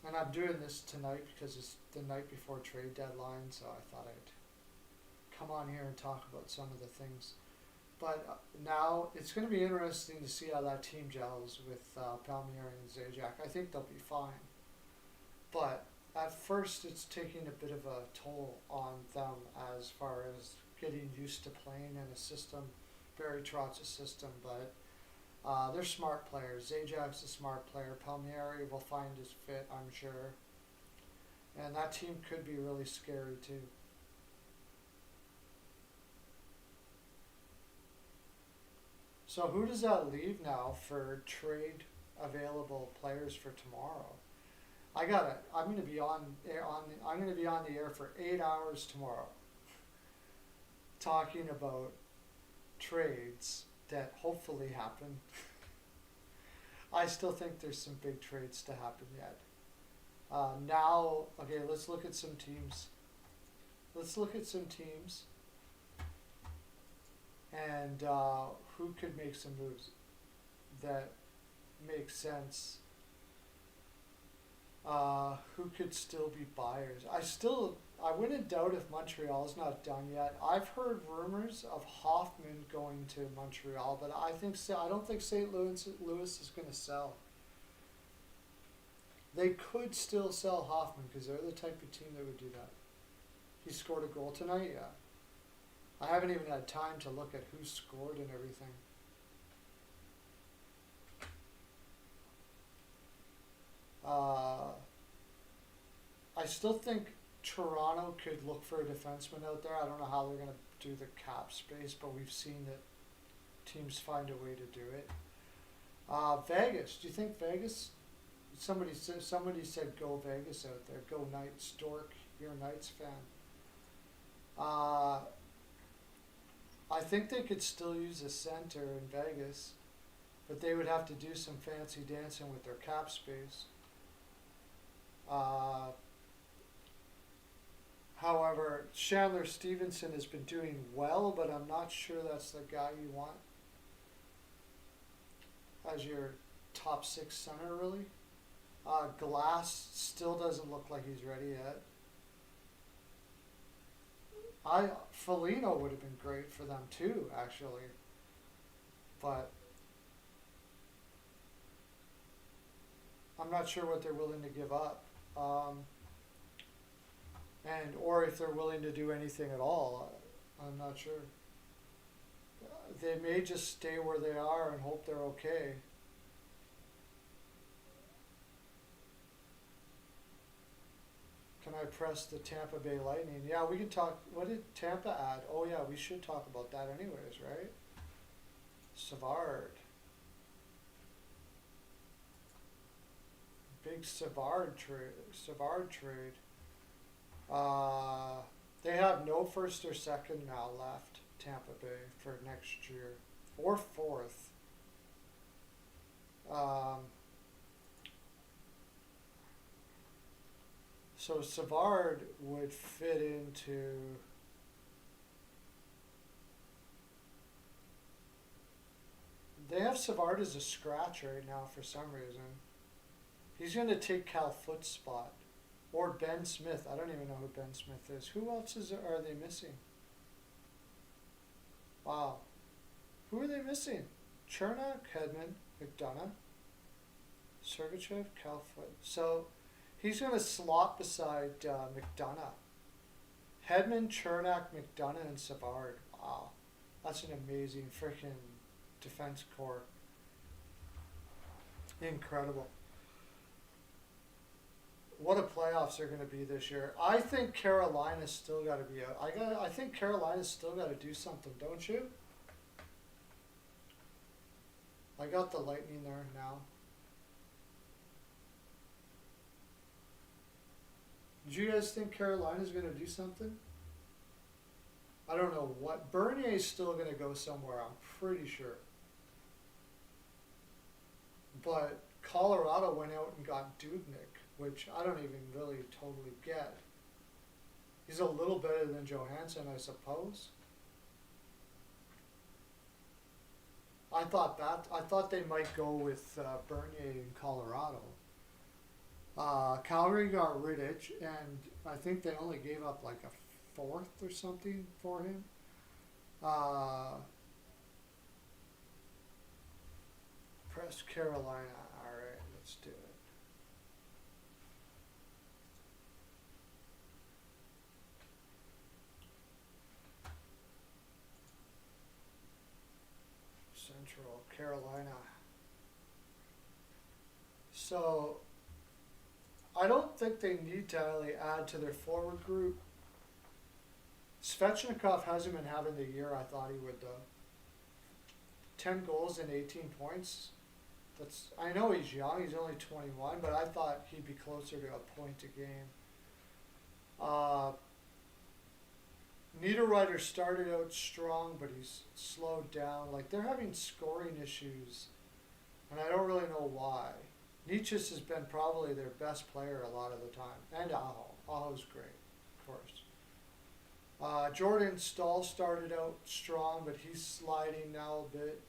And I'm doing this tonight because it's the night before trade deadline, so I thought I'd come on here and talk about some of the things. But now it's going to be interesting to see how that team gels with Palmieri and Zajac. I think they'll be fine. But at first it's taking a bit of a toll on them as far as getting used to playing in a system, Barry Trotz's system, but they're smart players. Zajac's a smart player. Palmieri will find his fit, I'm sure. And that team could be really scary too. So who does that leave now for trade available players for tomorrow? I'm going to be on the air for 8 hours tomorrow, talking about trades that hopefully happen. I still think there's some big trades to happen yet. Let's look at some teams. And who could make some moves that make sense. Who could still be buyers? I wouldn't doubt if Montreal's not done yet. I've heard rumors of Hoffman going to Montreal, but I don't think St. Louis is going to sell. They could still sell Hoffman because they're the type of team that would do that. He scored a goal tonight, yeah. I haven't even had time to look at who scored and everything. I still think Toronto could look for a defenseman out there. I don't know how they're going to do the cap space, but we've seen that teams find a way to do it. Vegas. Do you think Vegas? Somebody said go Vegas out there. Go Knights. Dork, you're a Knights fan. I think they could still use a center in Vegas, but they would have to do some fancy dancing with their cap space. However, Chandler Stevenson has been doing well, but I'm not sure that's the guy you want as your top six center, really. Glass still doesn't look like he's ready yet. Foligno would have been great for them too, actually, but I'm not sure what they're willing to give up, or if they're willing to do anything at all. I'm not sure. They may just stay where they are and hope they're okay. Can I press the Tampa Bay Lightning? Yeah, we can talk. What did Tampa add? Oh yeah, we should talk about that anyways, right? Savard. Big Savard trade. They have no first or second now left, Tampa Bay, for next year. Or fourth. So Savard would fit into... They have Savard as a scratch right now for some reason. He's going to take Cal Foot's spot. Or Ben Smith. I don't even know who Ben Smith is. Who else are they missing? Wow. Who are they missing? Chernak, Hedman, McDonough, Sergachev, Cal Foot. So he's going to slot beside McDonough. Hedman, Chernak, McDonough, and Savard. Wow. That's an amazing freaking defense core. Incredible. What a playoffs are going to be this year. I think Carolina's still got to be out. I think Carolina's still got to do something, don't you? I got the Lightning there now. Do you guys think Carolina's going to do something? I don't know what. Bernier's still going to go somewhere, I'm pretty sure. But Colorado went out and got Dubnyk, which I don't even really totally get. He's a little better than Johansson, I suppose. I thought they might go with Bernier in Colorado. Calgary got Rittich, and I think they only gave up like a fourth or something for him. Press Carolina. All right, let's do it. Central Carolina. So I don't think they need to really add to their forward group. Svechnikov hasn't been having the year I thought he would though. 10 goals and 18 points. I know he's young, he's only 21, but I thought he'd be closer to a point a game. Niederreiter started out strong, but he's slowed down. Like, they're having scoring issues, and I don't really know why. Nietzsche's has been probably their best player a lot of the time, and Aho. Aho's great, of course. Jordan Stahl started out strong, but he's sliding now a bit.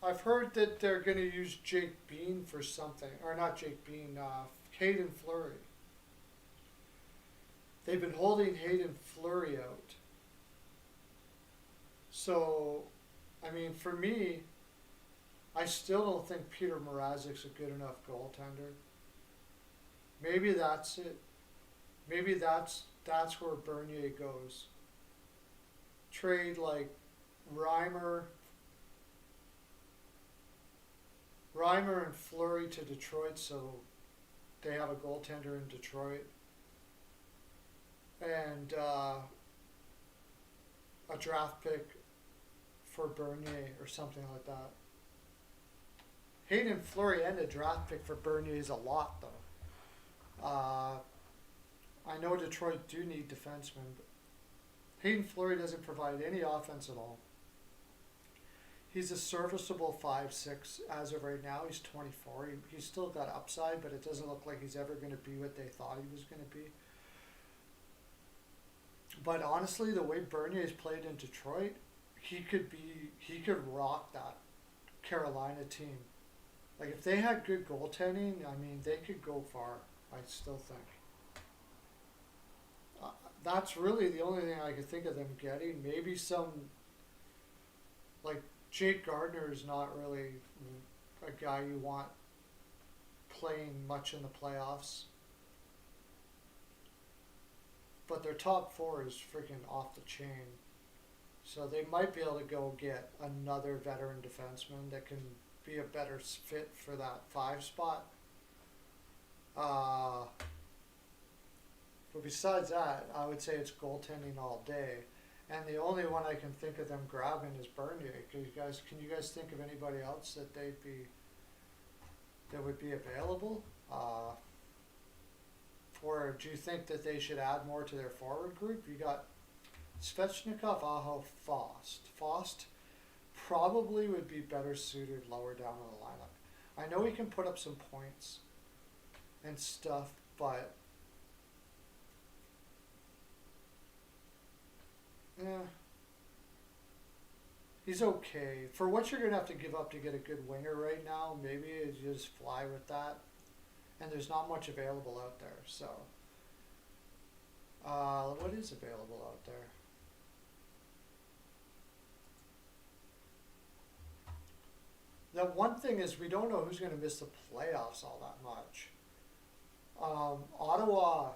I've heard that they're going to use Jake Bean for something, or not Jake Bean, Hayden Fleury. They've been holding Hayden Fleury out. So, I mean, for me, I still don't think Peter Mrazek's a good enough goaltender. Maybe that's it. Maybe that's where Bernier goes. Trade like Reimer, Reimer and Fleury to Detroit, so they have a goaltender in Detroit, and a draft pick for Bernier or something like that. Hayden Fleury and a draft pick for Bernier is a lot, though. I know Detroit do need defensemen, but Hayden Fleury doesn't provide any offense at all. He's a serviceable 5'6" as of right now. He's 24. He's still got upside, but it doesn't look like he's ever going to be what they thought he was going to be. But honestly, the way Bernier's played in Detroit, he could rock that Carolina team. Like, if they had good goaltending, I mean, they could go far, I still think. That's really the only thing I could think of them getting. Maybe some, like, Jake Gardner is not really a guy you want playing much in the playoffs. But their top four is freaking off the chain. So they might be able to go get another veteran defenseman that can be a better fit for that 5 spot. But besides that, I would say it's goaltending all day. And the only one I can think of them grabbing is Bernier. Can you guys think of anybody else that would be available? Or do you think that they should add more to their forward group? You got Svechnikov, Aho, Faust. Faust probably would be better suited lower down in the lineup. I know he can put up some points and stuff, but yeah, he's okay. For what you're going to have to give up to get a good winger right now, maybe you just fly with that. And there's not much available out there, so. What is available out there? The one thing is we don't know who's going to miss the playoffs all that much. Ottawa,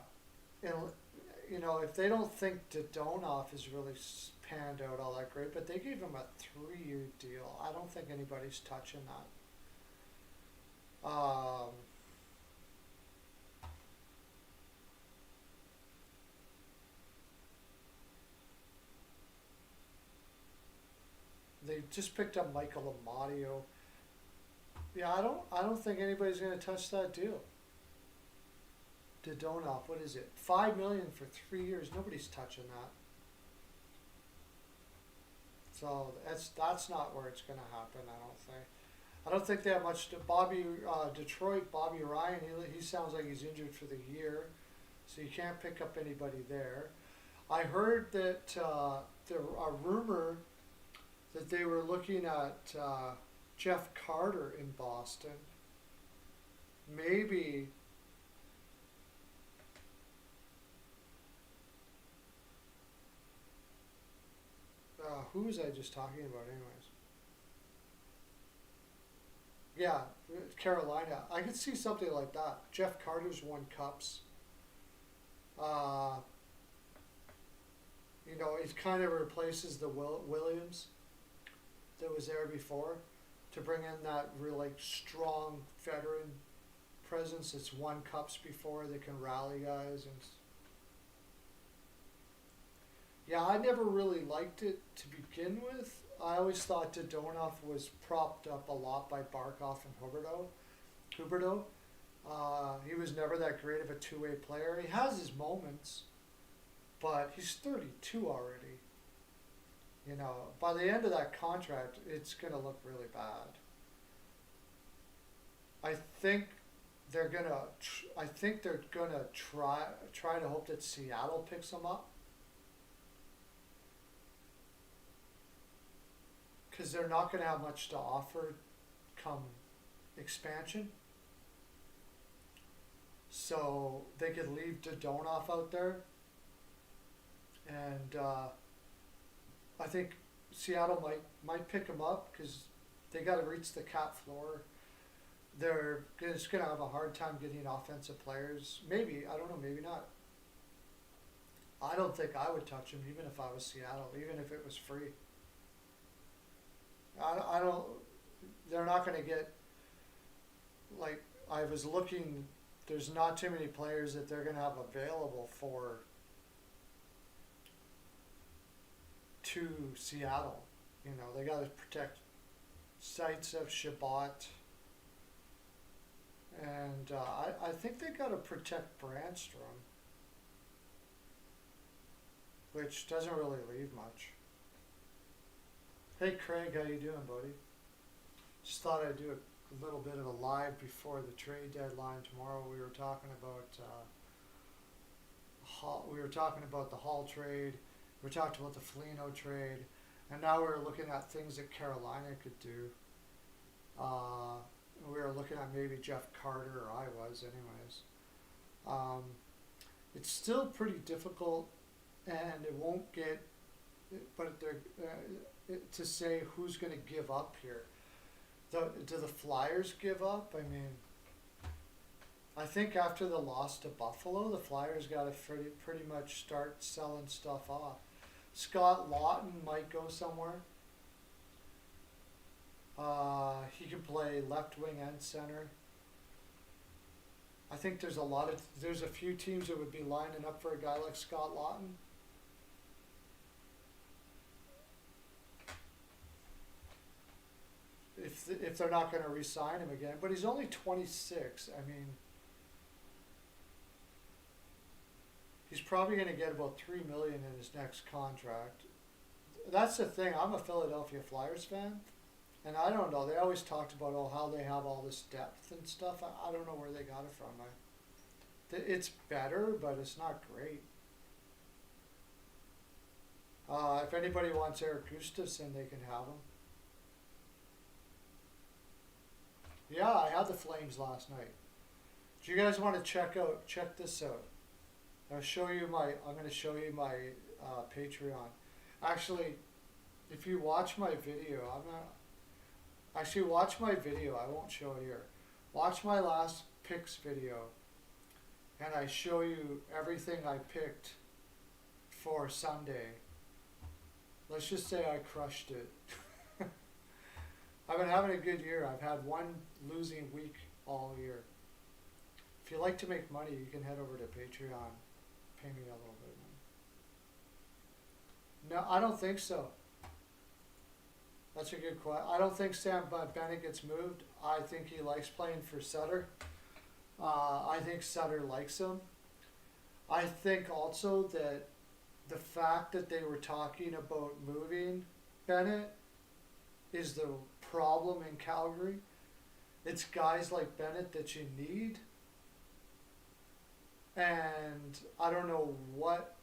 if they don't think Dadonov is really panned out all that great, but they gave him a 3-year deal. I don't think anybody's touching that. They just picked up Michael Amadio. Yeah, I don't think anybody's going to touch that deal. Dadonov, what is it? $5 million for 3 years. Nobody's touching that. So that's not where it's going to happen. I don't think they have much. Detroit, Bobby Ryan. He sounds like he's injured for the year, so you can't pick up anybody there. I heard that there a rumor that they were looking at Jeff Carter in Boston. Maybe who was I just talking about anyways? Yeah, Carolina. I could see something like that. Jeff Carter's won cups. It kind of replaces the Williams that was there before, to bring in that real strong veteran presence that's won cups before, that can rally guys. And yeah, I never really liked it to begin with. I always thought Dadonov was propped up a lot by Barkov and Huberdeau. He was never that great of a two-way player. He has his moments, but he's 32 already. By the end of that contract, it's going to look really bad. I think they're gonna try to hope that Seattle picks him up. because they're not going to have much to offer come expansion. So they could leave Dadonov out there, and I think Seattle might pick him up because they got to reach the cap floor. They're just going to have a hard time getting offensive players. Maybe, I don't know, maybe not. I don't think I would touch him even if I was Seattle, even if it was free. I don't, they're not going to get, like, I was looking, there's not too many players that they're going to have available to Seattle. You know, they got to protect sites of Shabbat. And I think they got to protect Brandstrom, which doesn't really leave much. Hey Craig, how you doing, buddy? Just thought I'd do a little bit of a live before the trade deadline tomorrow. We were talking about the Hall trade. We talked about the Foligno trade, and now we're looking at things that Carolina could do. We were looking at maybe Jeff Carter, or I was anyways. It's still pretty difficult, and it won't get, but they're, to say who's going to give up here. Do the Flyers give up? I mean, I think after the loss to Buffalo, the Flyers got to pretty much start selling stuff off. Scott Lawton might go somewhere. He can play left wing and center. I think there's a few teams that would be lining up for a guy like Scott Lawton. If they're not going to re-sign him again, but he's only 26. I mean, he's probably going to get about $3 million in his next contract. That's the thing. I'm a Philadelphia Flyers fan. And I don't know. They always talked about how they have all this depth and stuff. I don't know where they got it from. It's better, but it's not great. If anybody wants Eric Gustafsson, they can have him. Yeah, I had the Flames last night. Do you guys want to check this out? I'm going to show you my Patreon. Actually, if you watch my video, watch my video. I won't show it here. Watch my last picks video, and I show you everything I picked for Sunday. Let's just say I crushed it. I've been having a good year. I've had one losing week all year. If you like to make money, you can head over to Patreon. Pay me a little bit of money. No, I don't think so. That's a good question. I don't think Sam Bennett gets moved. I think he likes playing for Sutter. I think Sutter likes him. I think also that the fact that they were talking about moving Bennett is the problem in Calgary. It's guys like Bennett that you need. And I don't know what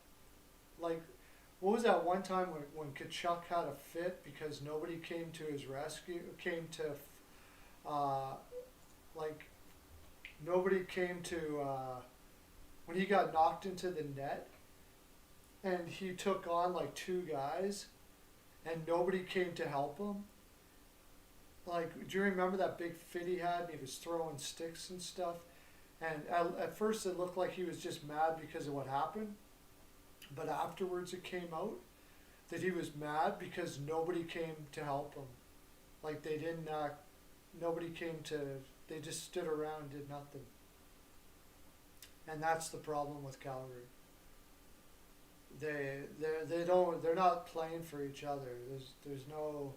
was that one time when Kachuk had a fit because nobody came to his rescue, when he got knocked into the net and he took on like two guys and nobody came to help him. Like, do you remember that big fit he had and he was throwing sticks and stuff? And at first it looked like he was just mad because of what happened. But afterwards it came out that he was mad because nobody came to help him. Like they just stood around and did nothing. And that's the problem with Calgary. They're not playing for each other. There's no,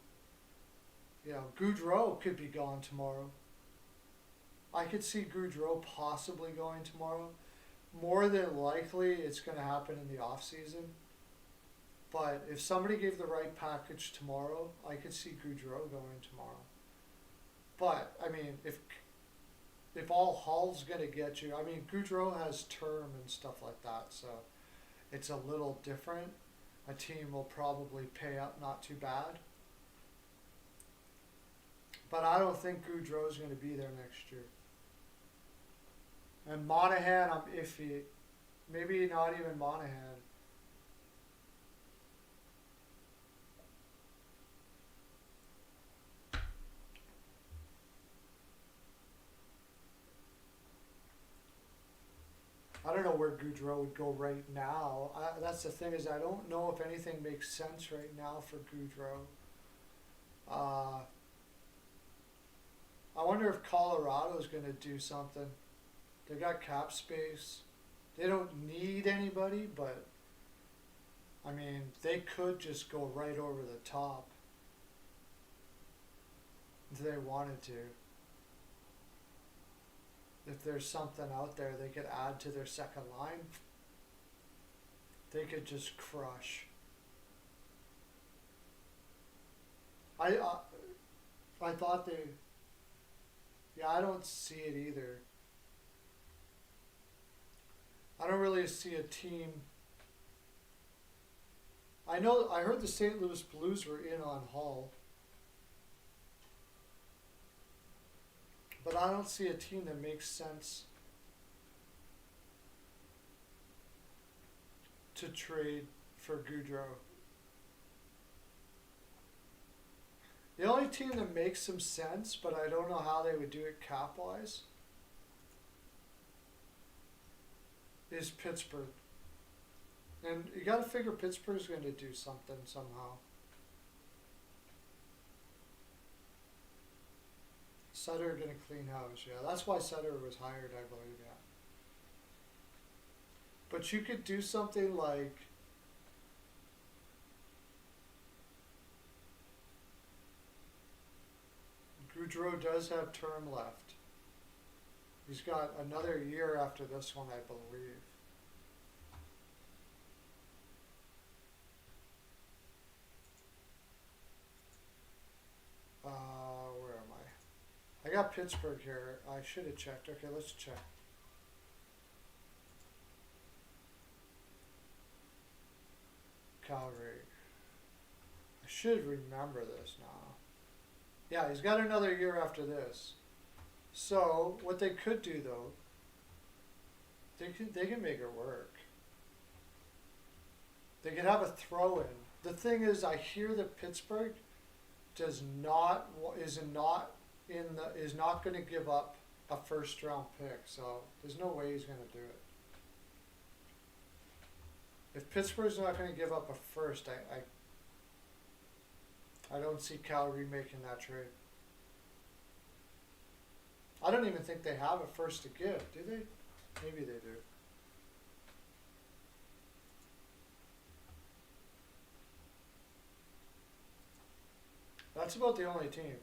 Goudreau could be gone tomorrow. I could see Goudreau possibly going tomorrow. More than likely, it's going to happen in the off season. But if somebody gave the right package tomorrow, I could see Goudreau going tomorrow. But I mean, if all Hall's going to get you, I mean, Goudreau has term and stuff like that, so it's a little different. A team will probably pay up not too bad. But I don't think Goudreau's going to be there next year. And Monahan, I'm iffy. Maybe not even Monahan. I don't know where Goudreau would go right now. That's the thing, is I don't know if anything makes sense right now for Goudreau. I wonder if Colorado's going to do something. They got cap space. They don't need anybody, but I mean, they could just go right over the top if they wanted to. If there's something out there they could add to their second line, they could just crush. I thought they. Yeah, I don't see it either. I don't really see a team. I heard the St. Louis Blues were in on Hull. But I don't see a team that makes sense to trade for Goudreau. The only team that makes some sense, but I don't know how they would do it cap-wise, is Pittsburgh. And you got to figure Pittsburgh's going to do something somehow. Sutter going to clean house, yeah. That's why Sutter was hired, I believe, yeah. But you could do something like Goudreau does have term left. He's got another year after this one, I believe. Where am I? I got Pittsburgh here. I should have checked. Okay, let's check. Calgary. I should remember this now. Yeah, he's got another year after this. So what they could do though, they can make it work. They could have a throw-in. The thing is, I hear that Pittsburgh is not going to give up a first-round pick. So there's no way he's going to do it. If Pittsburgh's not going to give up a first, I don't see Calgary making that trade. I don't even think they have a first to give, do they? Maybe they do. That's about the only team.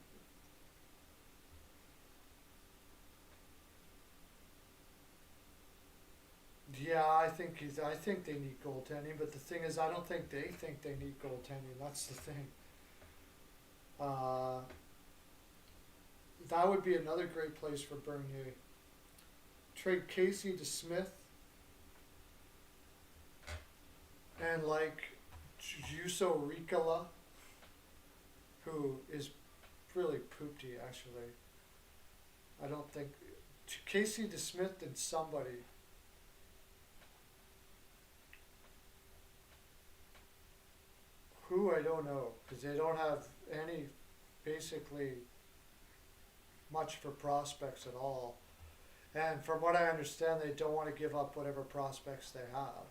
Yeah, I think they need goaltending, but the thing is, I don't think they need goaltending. That's the thing. That would be another great place for Bernier. Trade Casey to Smith, and like Juuso Riikola, who is really poopty actually. I don't think Casey to Smith and somebody. Who I don't know, because they don't have any, basically, much for prospects at all. And from what I understand, they don't want to give up whatever prospects they have.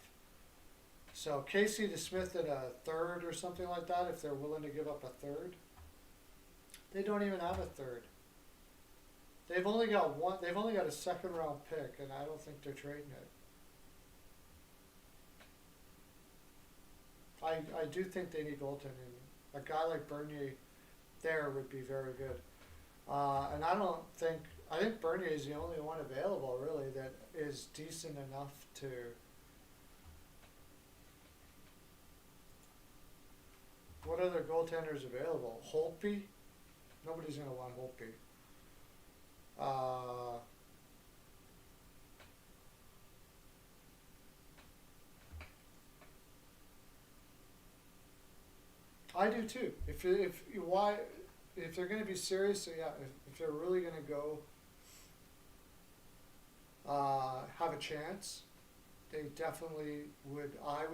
So Casey to Smith and a third or something like that, if they're willing to give up a third. They don't even have a third. They've only got one. They've only got a second round pick, and I don't think they're trading it. I do think they need goaltending. A guy like Bernier there would be very good. And I think Bernier is the only one available really that is decent enough to what other goaltenders available? Holtby? Nobody's going to want Holtby. I do too. if they're going to be serious, so yeah, if they're really going to go have a chance, they definitely would. I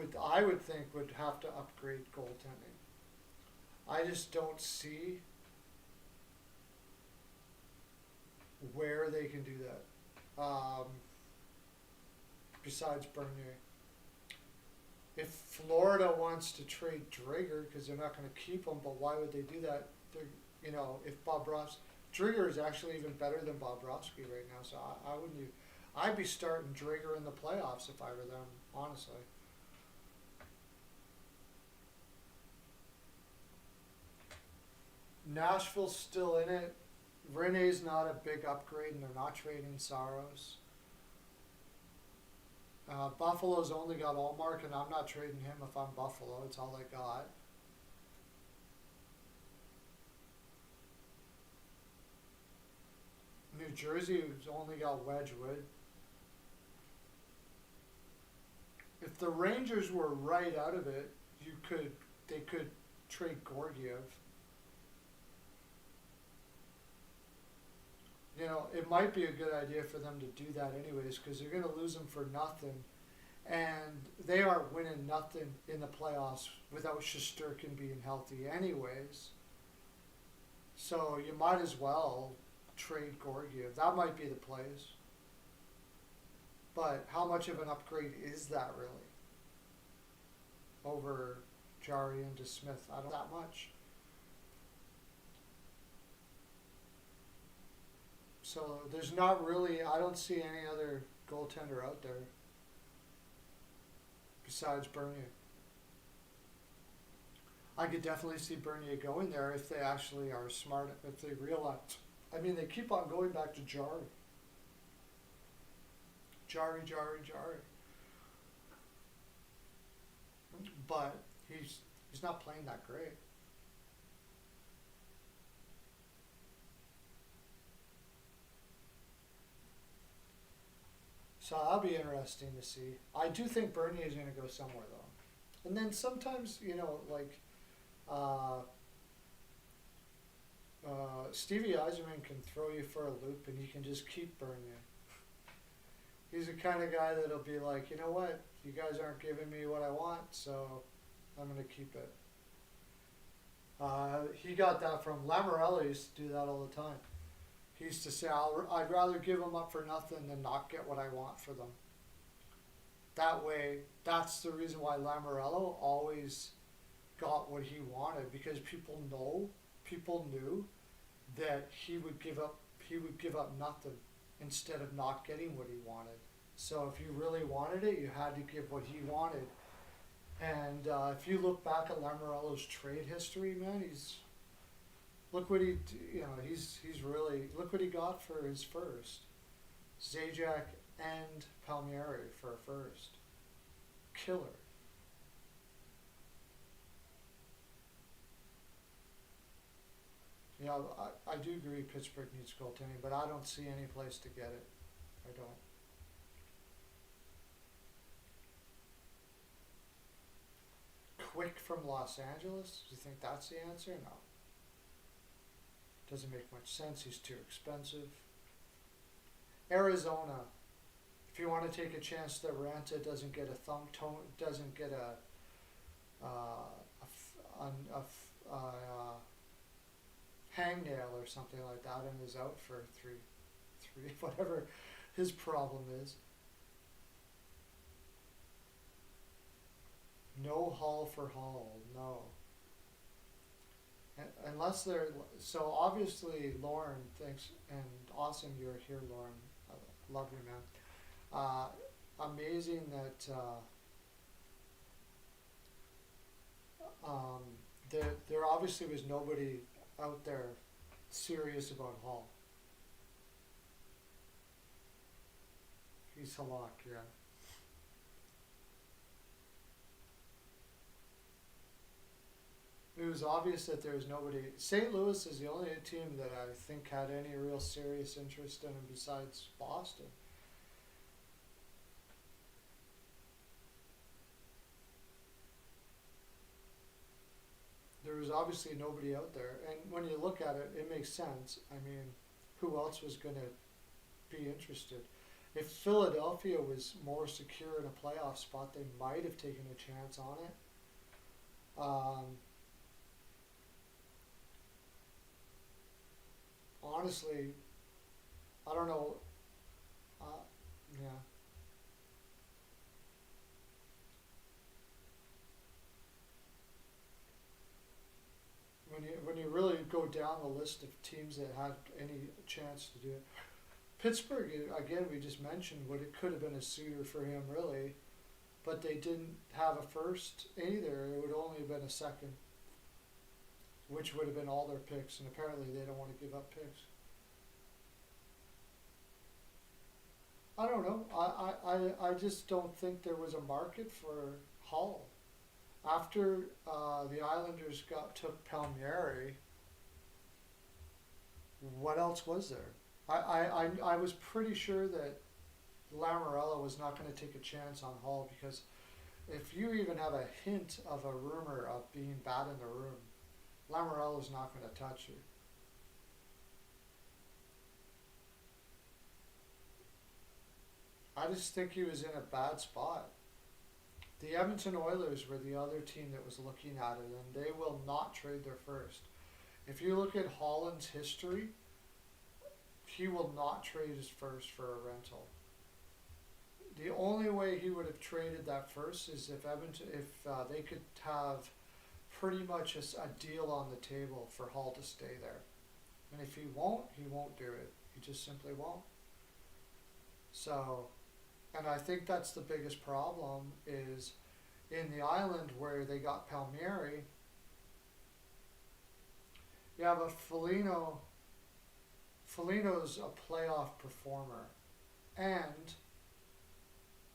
would think would have to upgrade goaltending. I just don't see where they can do that. Besides Bernier, if Florida wants to trade Drager because they're not going to keep him, but why would they do that? They're, if Drager is actually even better than Bobrovsky right now, so I wouldn't even. I'd be starting Drager in the playoffs if I were them, honestly. Nashville's still in it. Rene's not a big upgrade, and they're not trading Saros. Buffalo's only got Allmark, and I'm not trading him if I'm Buffalo. It's all I got. New Jersey's only got Wedgwood. If the Rangers were right out of it, they could trade Georgiev. It might be a good idea for them to do that anyways, because they're going to lose him for nothing, and they aren't winning nothing in the playoffs without Shesterkin being healthy anyways. So you might as well trade Georgiev. That might be the place. But how much of an upgrade is that really? Over Jari and DeSmith? I don't that much. So there's not really, I don't see any other goaltender out there besides Bernier. I could definitely see Bernier going there if they actually are smart, if they realize. I mean, they keep on going back to Jari. Jari. But he's not playing that great. So that'll be interesting to see. I do think Bernier is going to go somewhere though. And then sometimes, like Stevie Yzerman can throw you for a loop and you can just keep Bernier. He's the kind of guy that'll be like, you know what, you guys aren't giving me what I want, so I'm going to keep it. He got that from Lamorelli. Used to do that all the time. He used to say, I'd rather give them up for nothing than not get what I want for them. That way, that's the reason why Lamorello always got what he wanted, because people knew that he would give up nothing instead of not getting what he wanted. So if you really wanted it, you had to give what he wanted. And if you look back at Lamorello's trade history, man, look what he's really, look what he got for his first. Zajac and Palmieri for a first. Killer. I do agree Pittsburgh needs goaltending, but I don't see any place to get it. I don't. Quick from Los Angeles? Do you think that's the answer? No. Doesn't make much sense. He's too expensive. Arizona. If you want to take a chance that Ranta doesn't get doesn't get a hangnail or something like that and is out for three whatever his problem is. No Hall for Hall, no. Unless they're, so obviously Lauren thinks, and awesome you're here, Lauren. I love you, man. Amazing that there obviously was nobody out there serious about Hall. He's Halak, yeah. It was obvious that there was nobody. St. Louis is the only team that I think had any real serious interest in him besides Boston. there was obviously nobody out there. And when you look at it, it makes sense. I mean, who else was going to be interested? If Philadelphia was more secure in a playoff spot, they might have taken a chance on it. Honestly, I don't know. Uh, yeah. When you really go down the list of teams that had any chance to do it, Pittsburgh again we just mentioned what it could have been a suitor for him really, but they didn't have a first either. It would only have been a second, which would have been all their picks, and apparently they don't want to give up picks. I don't know. I just don't think there was a market for Hull. After the Islanders took Palmieri, what else was there? I was pretty sure that Lamorello was not going to take a chance on Hull because if you even have a hint of a rumor of being bad in the room, Lamorello's not going to touch you. I just think he was in a bad spot. The Edmonton Oilers were the other team that was looking at it, and they will not trade their first. If you look at Holland's history, he will not trade his first for a rental. The only way he would have traded that first is if Edmonton, if they could have pretty much a deal on the table for Hall to stay there. And if he won't do it. He just simply won't. So, and I think that's the biggest problem is in the island where they got Palmieri, you have a Foligno. Foligno's a playoff performer, and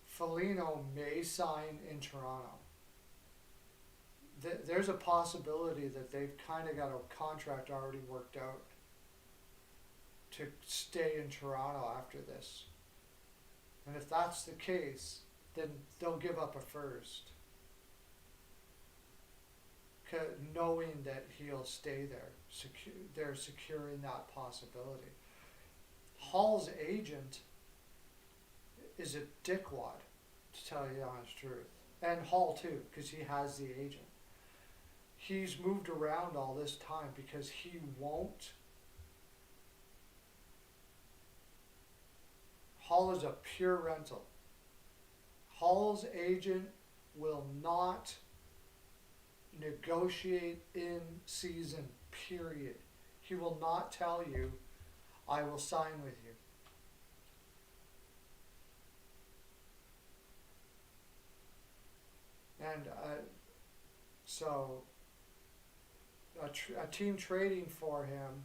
Foligno may sign in Toronto. There's a possibility that they've kind of got a contract already worked out to stay in Toronto after this. And if that's the case, then they'll give up a first, knowing that he'll stay there. They're securing that possibility. Hall's agent is a dickwad, to tell you the honest truth. And Hall too, because he has the agent. He's moved around all this time because he won't. Hall is a pure rental. Hall's agent will not negotiate in season, period. He will not tell you, I will sign with you. And so a team trading for him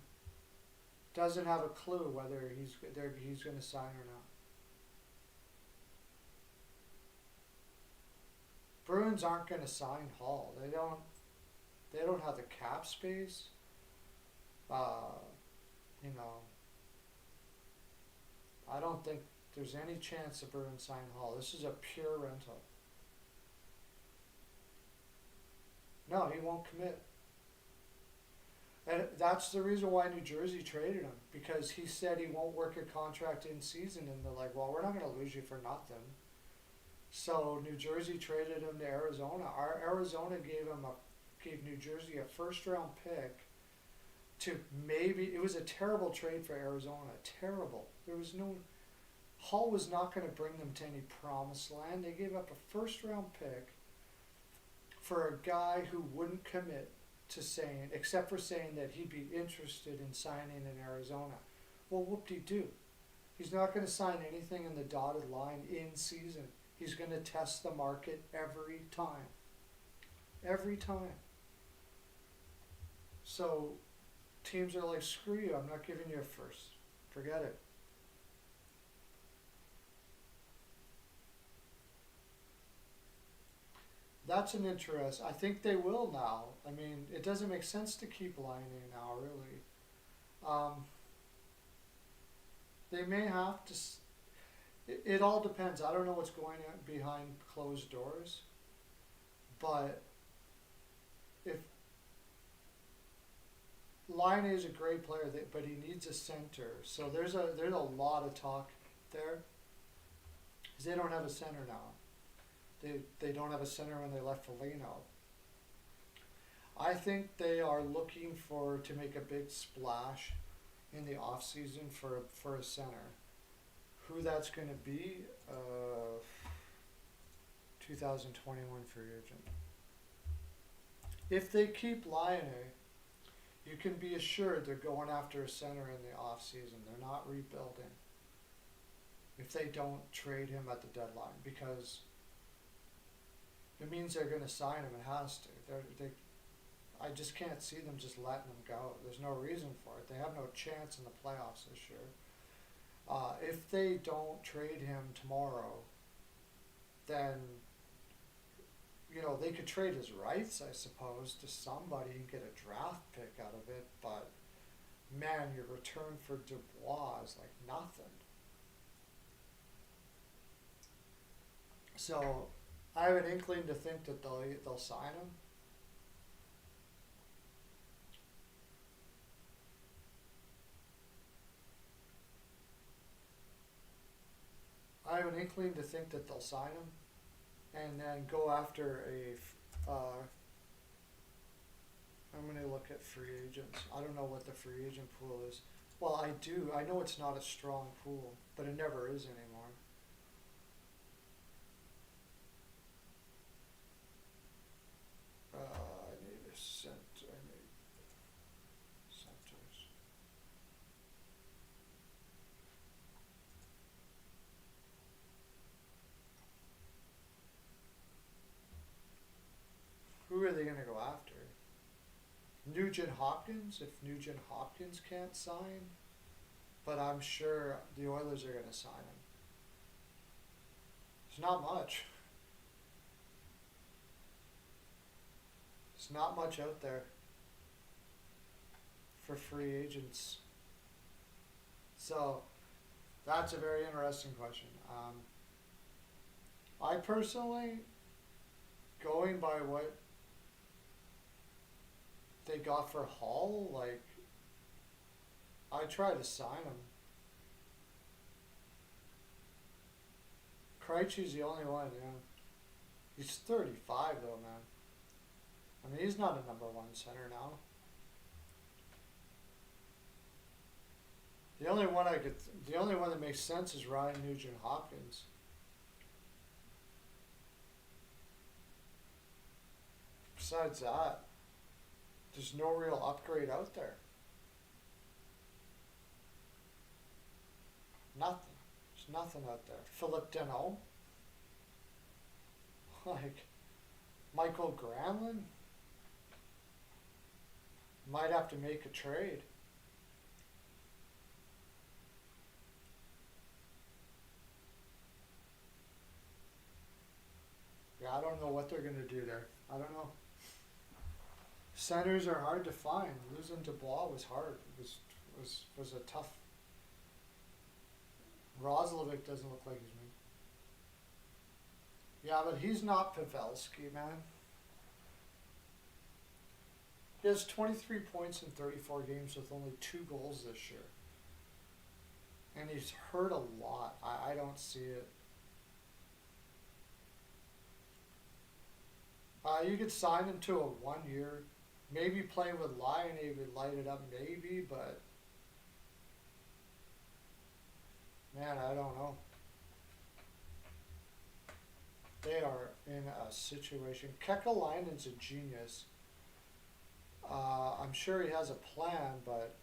doesn't have a clue whether he's going to sign or not. Bruins aren't going to sign Hall. They don't. They don't have the cap space. You know. I don't think there's any chance the Bruins sign Hall. This is a pure rental. No, he won't commit. And that's the reason why New Jersey traded him, because he said he won't work a contract in season, and they're like, well, we're not going to lose you for nothing. So New Jersey traded him to Arizona. Arizona gave New Jersey a first round pick to maybe, it was a terrible trade for Arizona, terrible. There was no, Hall was not going to bring them to any promised land. They gave up a first round pick for a guy who wouldn't commit to saying, except for saying that he'd be interested in signing in Arizona. Well, whoop-de-doo. He's not going to sign anything in the dotted line in season. He's going to test the market every time. Every time. So teams are like, screw you, I'm not giving you a first. Forget it. That's an interest. I think they will now. I mean, it doesn't make sense to keep lining now, really. Um, they may have to. It all depends. I don't know what's going on behind closed doors, but if Line is a great player, but he needs a center. So there's a lot of talk there. 'Cause they don't have a center now. They don't have a center when they left Foligno. I think they are looking for to make a big splash in the off season for a center. Who that's going to be? 2021 free agent. If they keep Lione, you can be assured they're going after a center in the off season. They're not rebuilding. If they don't trade him at the deadline, because it means they're going to sign him. It has to. I just can't see them just letting him go. There's no reason for it. They have no chance in the playoffs this year. If they don't trade him tomorrow, then they could trade his rights, I suppose, to somebody and get a draft pick out of it. But man, your return for Dubois is like nothing. So I have an inkling to think that they'll sign him. I have an inkling to think that they'll sign him, and then go after I'm going to look at free agents. I don't know what the free agent pool is. Well, I do. I know it's not a strong pool, but it never is anymore. I need a center. I need centers. Who are they going to go after? Nugent Hopkins, if Nugent Hopkins can't sign, but I'm sure the Oilers are going to sign him. It's not much. It's not much out there for free agents. So that's a very interesting question. I personally, going by what they got for Hall, like, I try to sign him. Krejci's the only one, yeah. He's 35 though, man. I mean, he's not a number one center now. The only one that makes sense is Ryan Nugent Hopkins. Besides that, there's no real upgrade out there. Nothing. There's nothing out there. Philip Deneau. Like, Michael Granlund. Might have to make a trade. Yeah, I don't know what they're going to do there. I don't know. Centers are hard to find. Losing Dubois was hard. It was a tough. Roslovic doesn't look like he's me. Yeah, but he's not Pavelski, man. He has 23 points in 34 games with only 2 goals this year. And he's hurt a lot. I don't see it. You could sign him to a 1 year. Maybe play with Lion, he would light it up, maybe, but man, I don't know. They are in a situation. Kekalainen's a genius. I'm sure he has a plan, but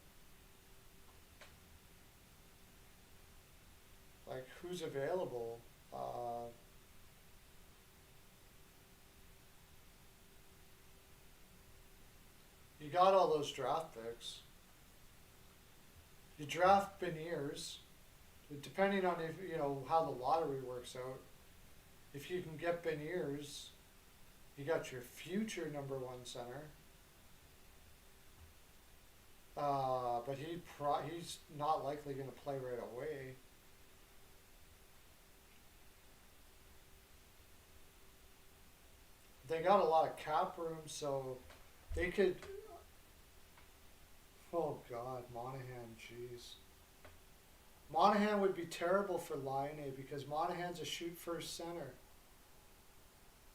like, who's available? You got all those draft picks. You draft Beniers, depending on if how the lottery works out. If you can get Beniers, you got your future number 1 center. But he's not likely going to play right away. They got a lot of cap room, so they could. Oh God, Monahan, jeez. Monahan would be terrible for Line A because Monahan's a shoot first center.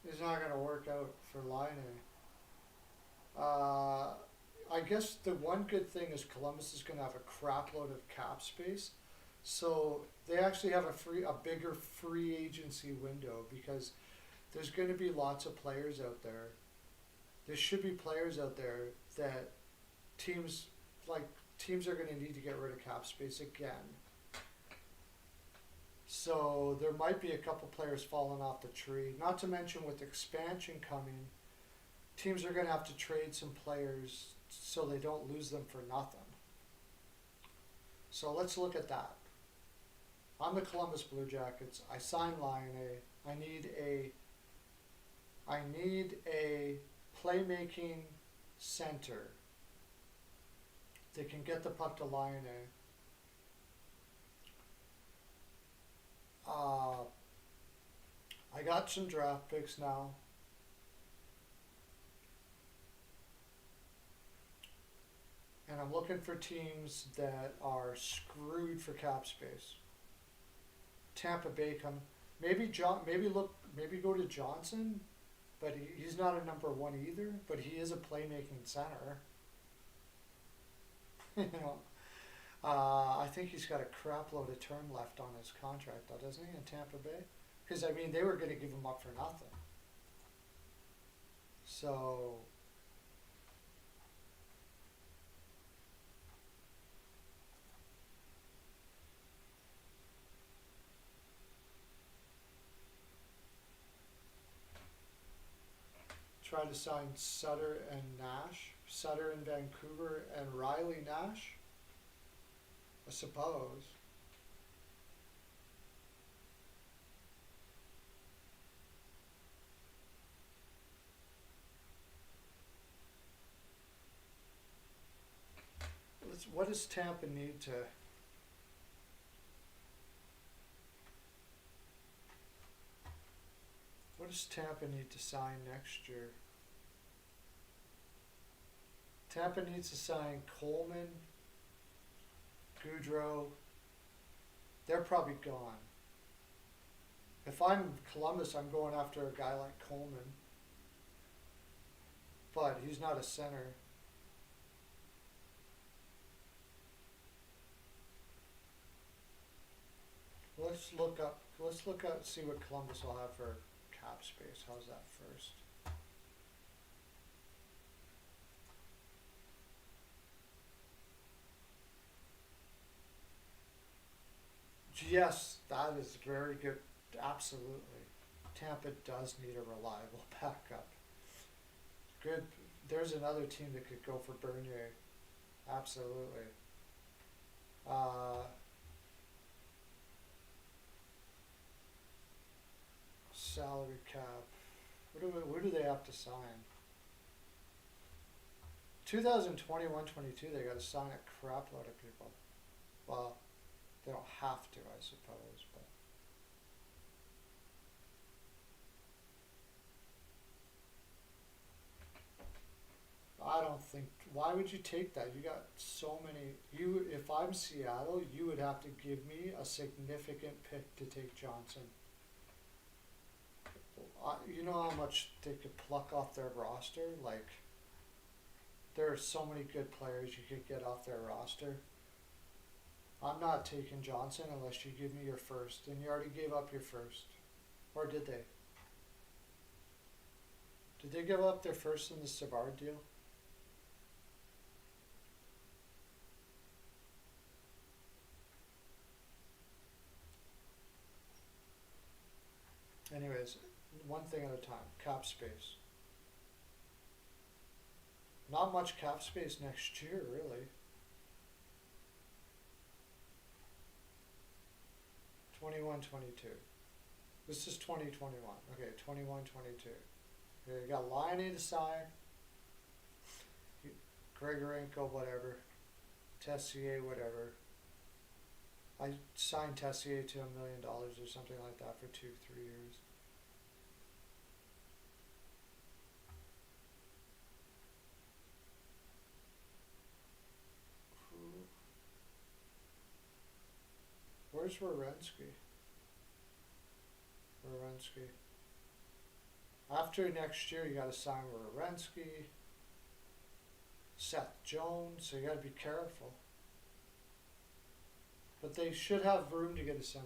It's not going to work out for Line A. I guess the one good thing is Columbus is going to have a crap load of cap space, so they actually have a bigger free agency window because there's going to be lots of players out there. There should be players out there that teams teams are going to need to get rid of cap space again. So there might be a couple players falling off the tree. Not to mention with expansion coming, teams are going to have to trade some players so they don't lose them for nothing. So let's look at that. I'm the Columbus Blue Jackets. I signed Line A. I need a playmaking center that can get the puck to Line A. I got some draft picks now. And I'm looking for teams that are screwed for cap space. Tampa Bay maybe go to Johnson, but he's not a number one either, but he is a playmaking center. you know, I think he's got a crap load of term left on his contract, though, doesn't he, in Tampa Bay? Because, I mean, they were going to give him up for nothing. So, try to sign Sutter and Nash. Sutter in Vancouver and Riley Nash, I suppose. What does Tampa need to... What does Tampa need to sign next year? Tampa needs to sign Coleman, Goudreau. They're probably gone. If I'm Columbus, I'm going after a guy like Coleman. But he's not a center. Let's look up, see what Columbus will have for cap space. How's that first? Yes, that is very good. Absolutely. Tampa does need a reliable backup. Good. There's another team that could go for Bernier. Absolutely. Salary cap. What do they have to sign? 2021-22, they got to sign a crap load of people. Well, they don't have to, I suppose, but. I don't think. Why would you take that? You got so many. If I'm Seattle, you would have to give me a significant pick to take Johnson. You know how much they could pluck off their roster? Like, there are so many good players you could get off their roster. I'm not taking Johnson unless you give me your first, and you already gave up your first. Or did they? Did they give up their first in the Savard deal? Anyways, one thing at a time. Cap space. Not much cap space next year, really. 21-22. This is 2021. Okay, 21-22. Okay, you got Line A to sign. Grigorenko, whatever. Tessier, whatever. I signed Tessier to $1 million or something like that for 2-3 years. Where's Werenski? Werenski. After next year, you got to sign Werenski, Seth Jones, so you got to be careful. But they should have room to get a center.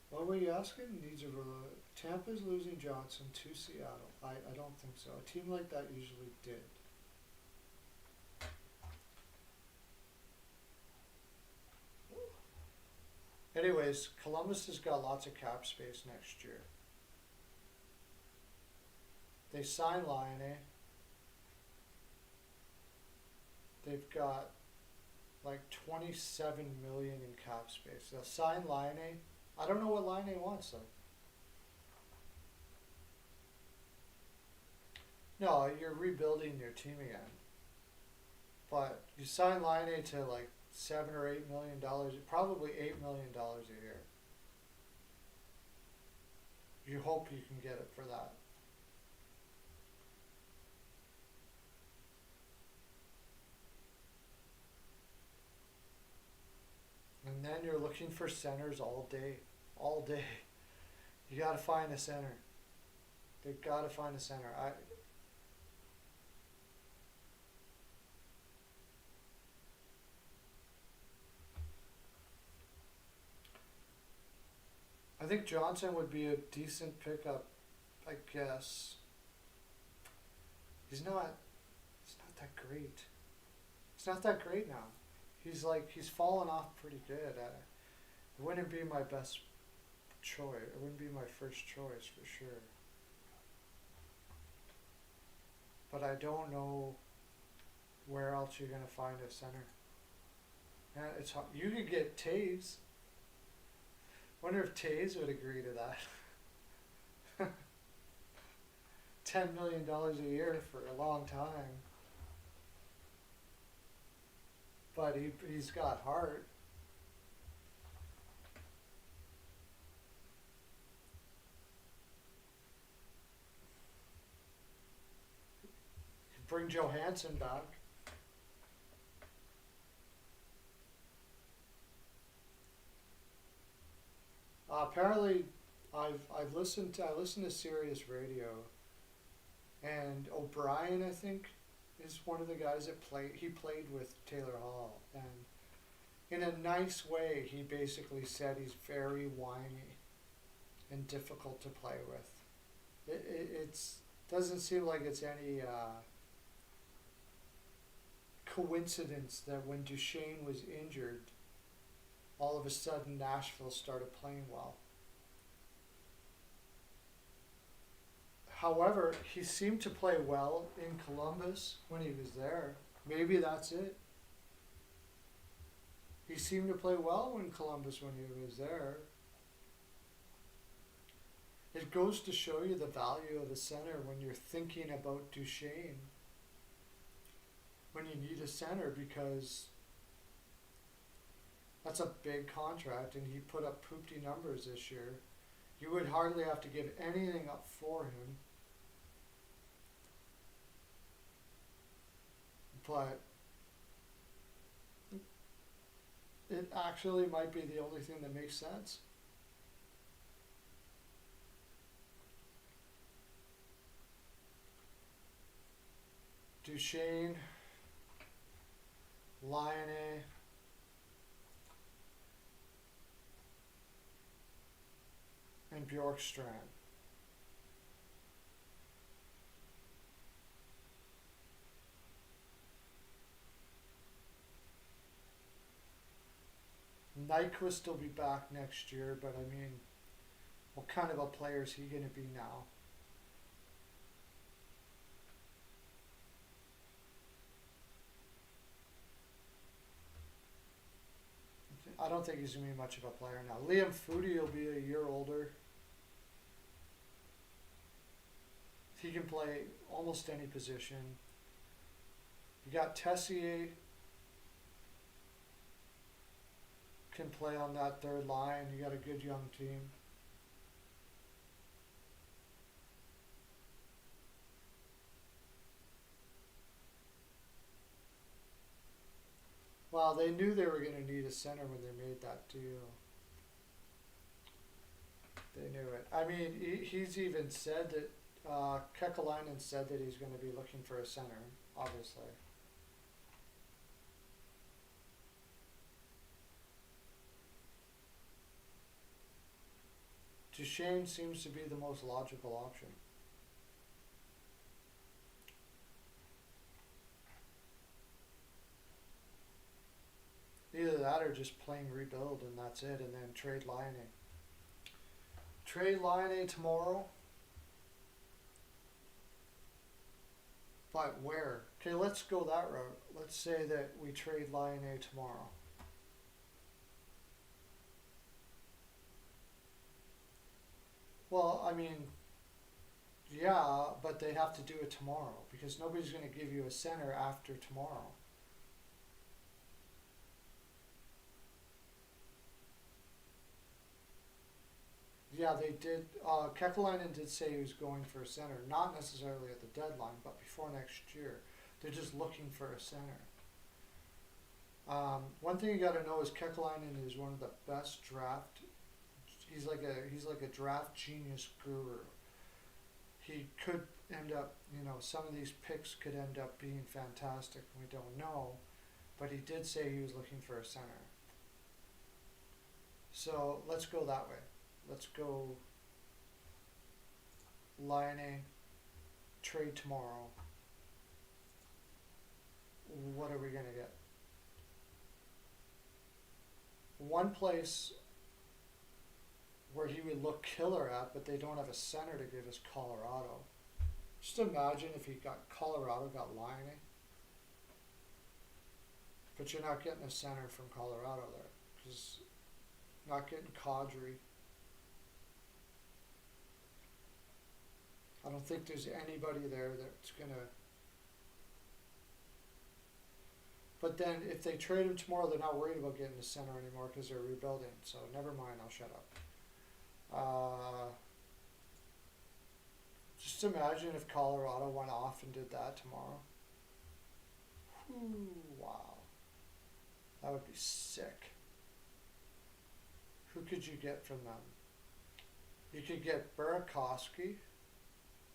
What were you asking? Tampa's losing Johnson to Seattle. I don't think so. A team like that usually did. Anyways, Columbus has got lots of cap space next year. They signed Laine. They've got like 27 million in cap space. They'll sign Laine. I don't know what Laine wants though. No, you're rebuilding your team again. But you sign Laine to like $7 or $8 million, probably $8 million a year. You hope you can get it for that. And then you're looking for centers all day. All day. You gotta find a center. They've gotta find a center. I think Johnson would be a decent pickup, I guess. He's not that great. He's not that great now. He's fallen off pretty good. It wouldn't be my best choice. It wouldn't be my first choice for sure. But I don't know where else you're gonna find a center. And it's hard. You could get Taves. Wonder if Taves would agree to that. $10 million a year for a long time. But he's got heart. Bring Johansson back. Apparently, I listened to Sirius Radio, and O'Brien, I think, is one of the guys that played with Taylor Hall, and in a nice way, he basically said he's very whiny and difficult to play with. It's doesn't seem like it's any coincidence that when Duchesne was injured, all of a sudden Nashville started playing well. However, he seemed to play well in Columbus when he was there. Maybe that's it. He seemed to play well in Columbus when he was there. It goes to show you the value of a center when you're thinking about Duchesne. When you need a center, because that's a big contract and he put up poopty numbers this year. You would hardly have to give anything up for him. But it actually might be the only thing that makes sense. Duchesne, Laine, and Bjorkstrand. Nyquist will be back next year, but I mean, what kind of a player is he going to be now? I don't think he's going to be much of a player now. Liam Foudy will be a year older. He can play almost any position. You got Tessier, can play on that third line. You got a good young team. Well, they knew they were going to need a center when they made that deal. They knew it. I mean, he's even said that Kekalainen said that he's going to be looking for a center, obviously. Duchesne seems to be the most logical option. Either that or just plain rebuild and that's it, and then trade Line A. Trade Line A tomorrow. But where? Okay, let's go that route. Let's say that we trade Line A tomorrow. Well, I mean, yeah, but they have to do it tomorrow because nobody's going to give you a center after tomorrow. Yeah, they did. Kekalainen did say he was going for a center, not necessarily at the deadline, but before next year. They're just looking for a center. One thing you got to know is Kekalainen is one of the best draft. He's like a draft genius guru. He could end up, some of these picks could end up being fantastic. We don't know, but he did say he was looking for a center. So let's go that way. Let's go Line A, trade tomorrow. What are we going to get? One place where he would look killer at, but they don't have a center to give is Colorado. Just imagine if Colorado got Line A. But you're not getting a center from Colorado there. Because not getting Kadri. I don't think there's anybody there that's going to... But then if they trade him tomorrow, they're not worried about getting a center anymore because they're rebuilding. So never mind, I'll shut up. Just imagine if Colorado went off and did that tomorrow. Whew, wow. That would be sick. Who could you get from them? You could get Burakovsky,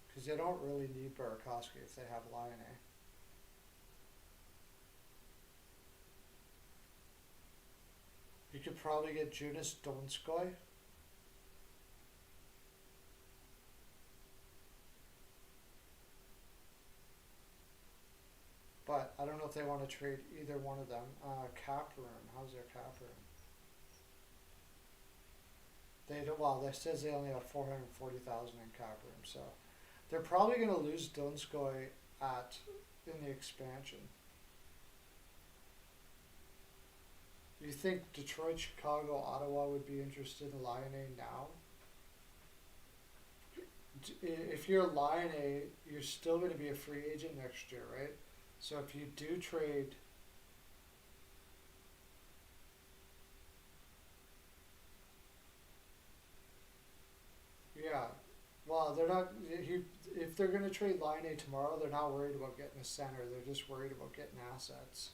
because they don't really need Burakovsky if they have Line A. You could probably get Jonas Donskoy. But I don't know if they want to trade either one of them. Cap room. How's their cap room? They don't. Well, that says they only have 440,000 in cap room, so they're probably going to lose Donskoy in the expansion. Do you think Detroit, Chicago, Ottawa would be interested in Line A now? If you're Line A, you're still going to be a free agent next year, right? So if you do trade, yeah, well, they're not. If they're going to trade Line A tomorrow, they're not worried about getting a center. They're just worried about getting assets.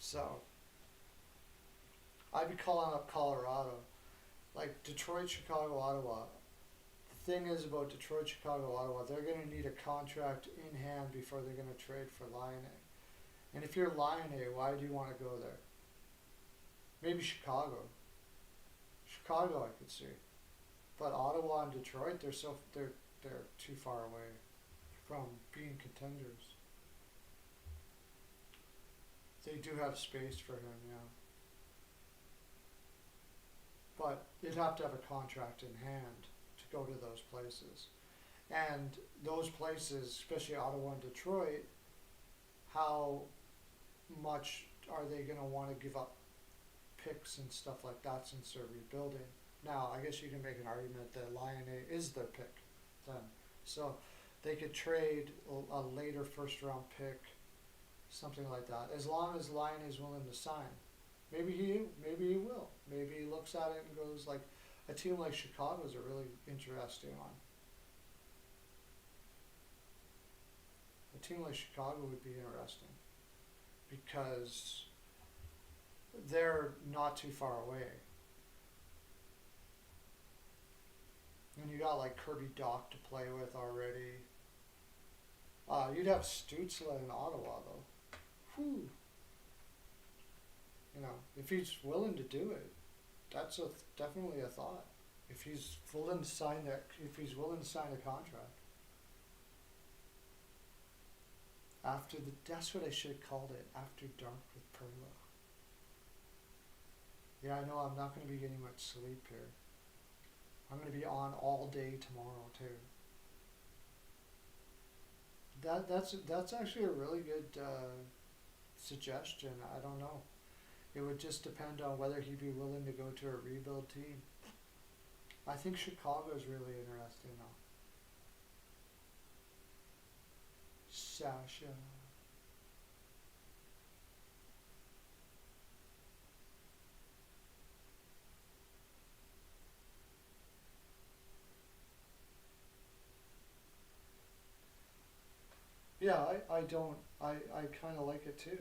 So I'd be calling up Colorado, like Detroit, Chicago, Ottawa. The thing is about Detroit, Chicago, Ottawa, they're going to need a contract in hand before they're going to trade for Line A. And if you're Line A, why do you want to go there? Maybe Chicago. Chicago, I could see, but Ottawa and Detroit, they're too far away from being contenders. They do have space for him, yeah. But they'd have to have a contract in hand to go to those places. And those places, especially Ottawa and Detroit, how much are they going to want to give up picks and stuff like that since they're rebuilding? Now, I guess you can make an argument that Line A is their pick then. So they could trade a later first round pick, something like that, as long as Line is willing to sign. Maybe he will. Maybe he looks at it and goes like, a team like Chicago's a really interesting one. A team like Chicago would be interesting because they're not too far away. And you got like Kirby Doc to play with already. You'd have Stutzla in Ottawa though. Whew. You know, if he's willing to do it, that's definitely a thought. If he's willing to sign a contract that's what I should have called it. After dark with Pearlo. Yeah, I know I'm not going to be getting much sleep here. I'm going to be on all day tomorrow too. That's actually a really good suggestion. I don't know. It would just depend on whether he'd be willing to go to a rebuild team. I think Chicago's really interesting though. Sasha. Yeah, I don't. I kind of like it too.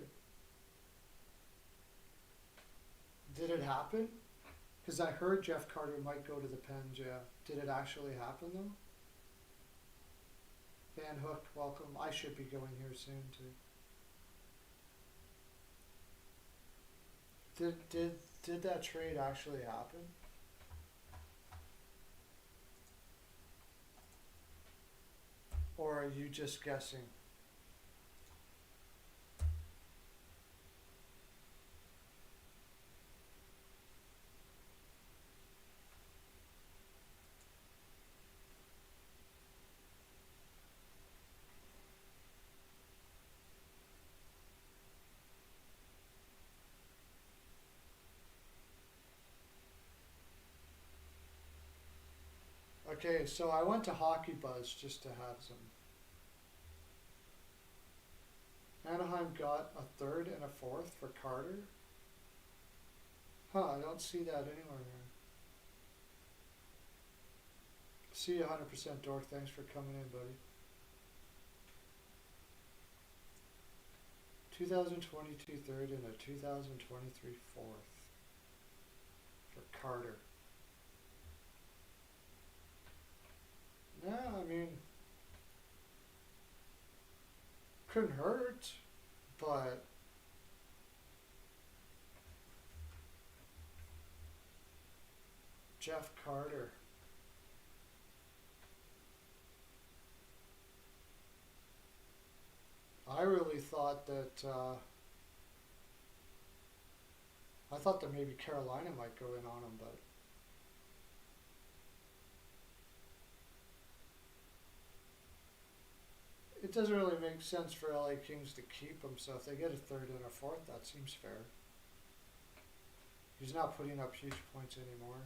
Did it happen? Because I heard Jeff Carter might go to the Pens, yeah. Did it actually happen though? Van Hook, welcome. I should be going here soon too. Did that trade actually happen? Or are you just guessing? Okay, so I went to Hockey Buzz just to have some. Anaheim got a third and a fourth for Carter. Huh, I don't see that anywhere here. See you 100% Dork, thanks for coming in, buddy. 2022 third and a 2023 fourth for Carter. Yeah, I mean, couldn't hurt, but Jeff Carter. I really thought that I thought that maybe Carolina might go in on him, but it doesn't really make sense for LA Kings to keep him. So if they get a third and a fourth, that seems fair. He's not putting up huge points anymore.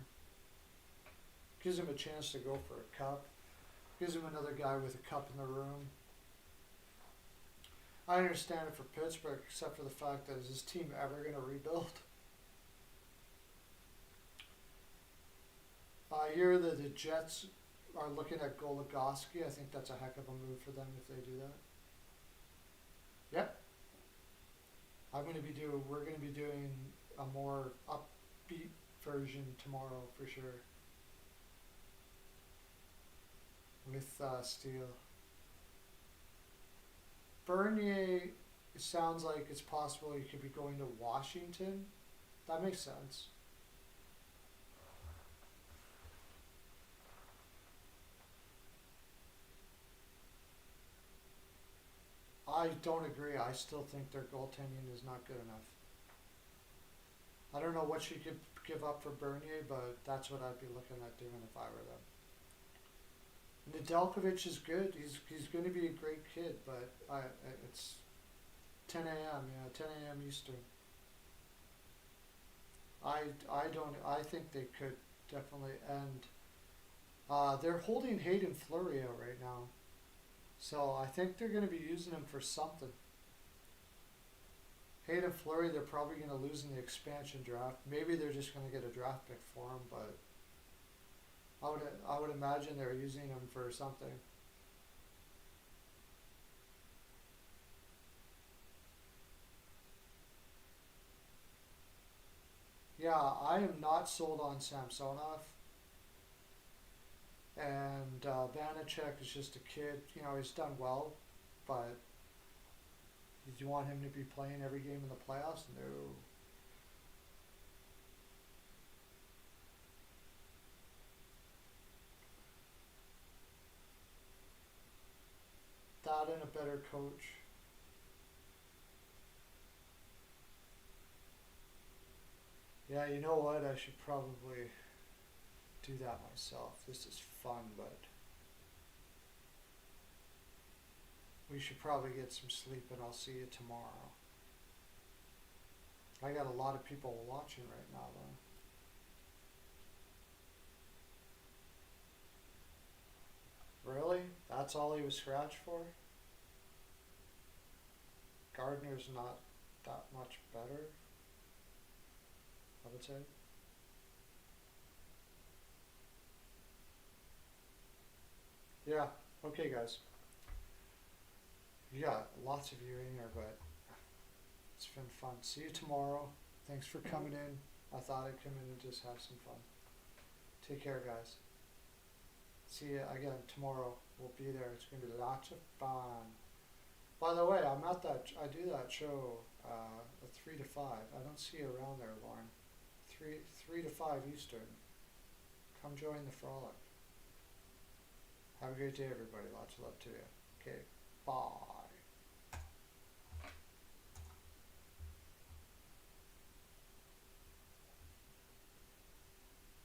Gives him a chance to go for a cup. Gives him another guy with a cup in the room. I understand it for Pittsburgh, except for the fact that is his team ever going to rebuild? I hear that the Jets are looking at Goligoski. I think that's a heck of a move for them if they do that. Yep. We're going to be doing a more upbeat version tomorrow for sure. With Steele. Bernier, it sounds like it's possible he could be going to Washington. That makes sense. I don't agree. I still think their goaltending is not good enough. I don't know what you could give up for Bernier, but that's what I'd be looking at doing if I were them. Nedeljkovic is good. He's going to be a great kid, but it's 10 a.m. Yeah, 10 a.m. Eastern. I don't. I think they could definitely end. They're holding Hayden Fleury out right now, so I think they're going to be using him for something. Hayden Fleury, they're probably going to lose in the expansion draft. Maybe they're just going to get a draft pick for him, but I would imagine they're using him for something. Yeah, I am not sold on Samsonov, and Vanacek is just a kid. You know, he's done well, but do you want him to be playing every game in the playoffs? No. That and a better coach. Yeah, you know what? I should probably do that myself. This is fun, but we should probably get some sleep and I'll see you tomorrow. I got a lot of people watching right now though. Really? That's all he was scratched for? Gardner's not that much better, I would say. Yeah, okay guys. You got lots of you in here, but it's been fun. See you tomorrow. Thanks for coming in. I thought I'd come in and just have some fun. Take care, guys. See you again tomorrow. We'll be there. It's going to be lots of fun. By the way, I'm at that. I do that show at 3 to 5. I don't see you around there, Lauren. 3 to 5 Eastern. Come join the frolic. Have a great day, everybody. Lots of love to you. Okay, bye.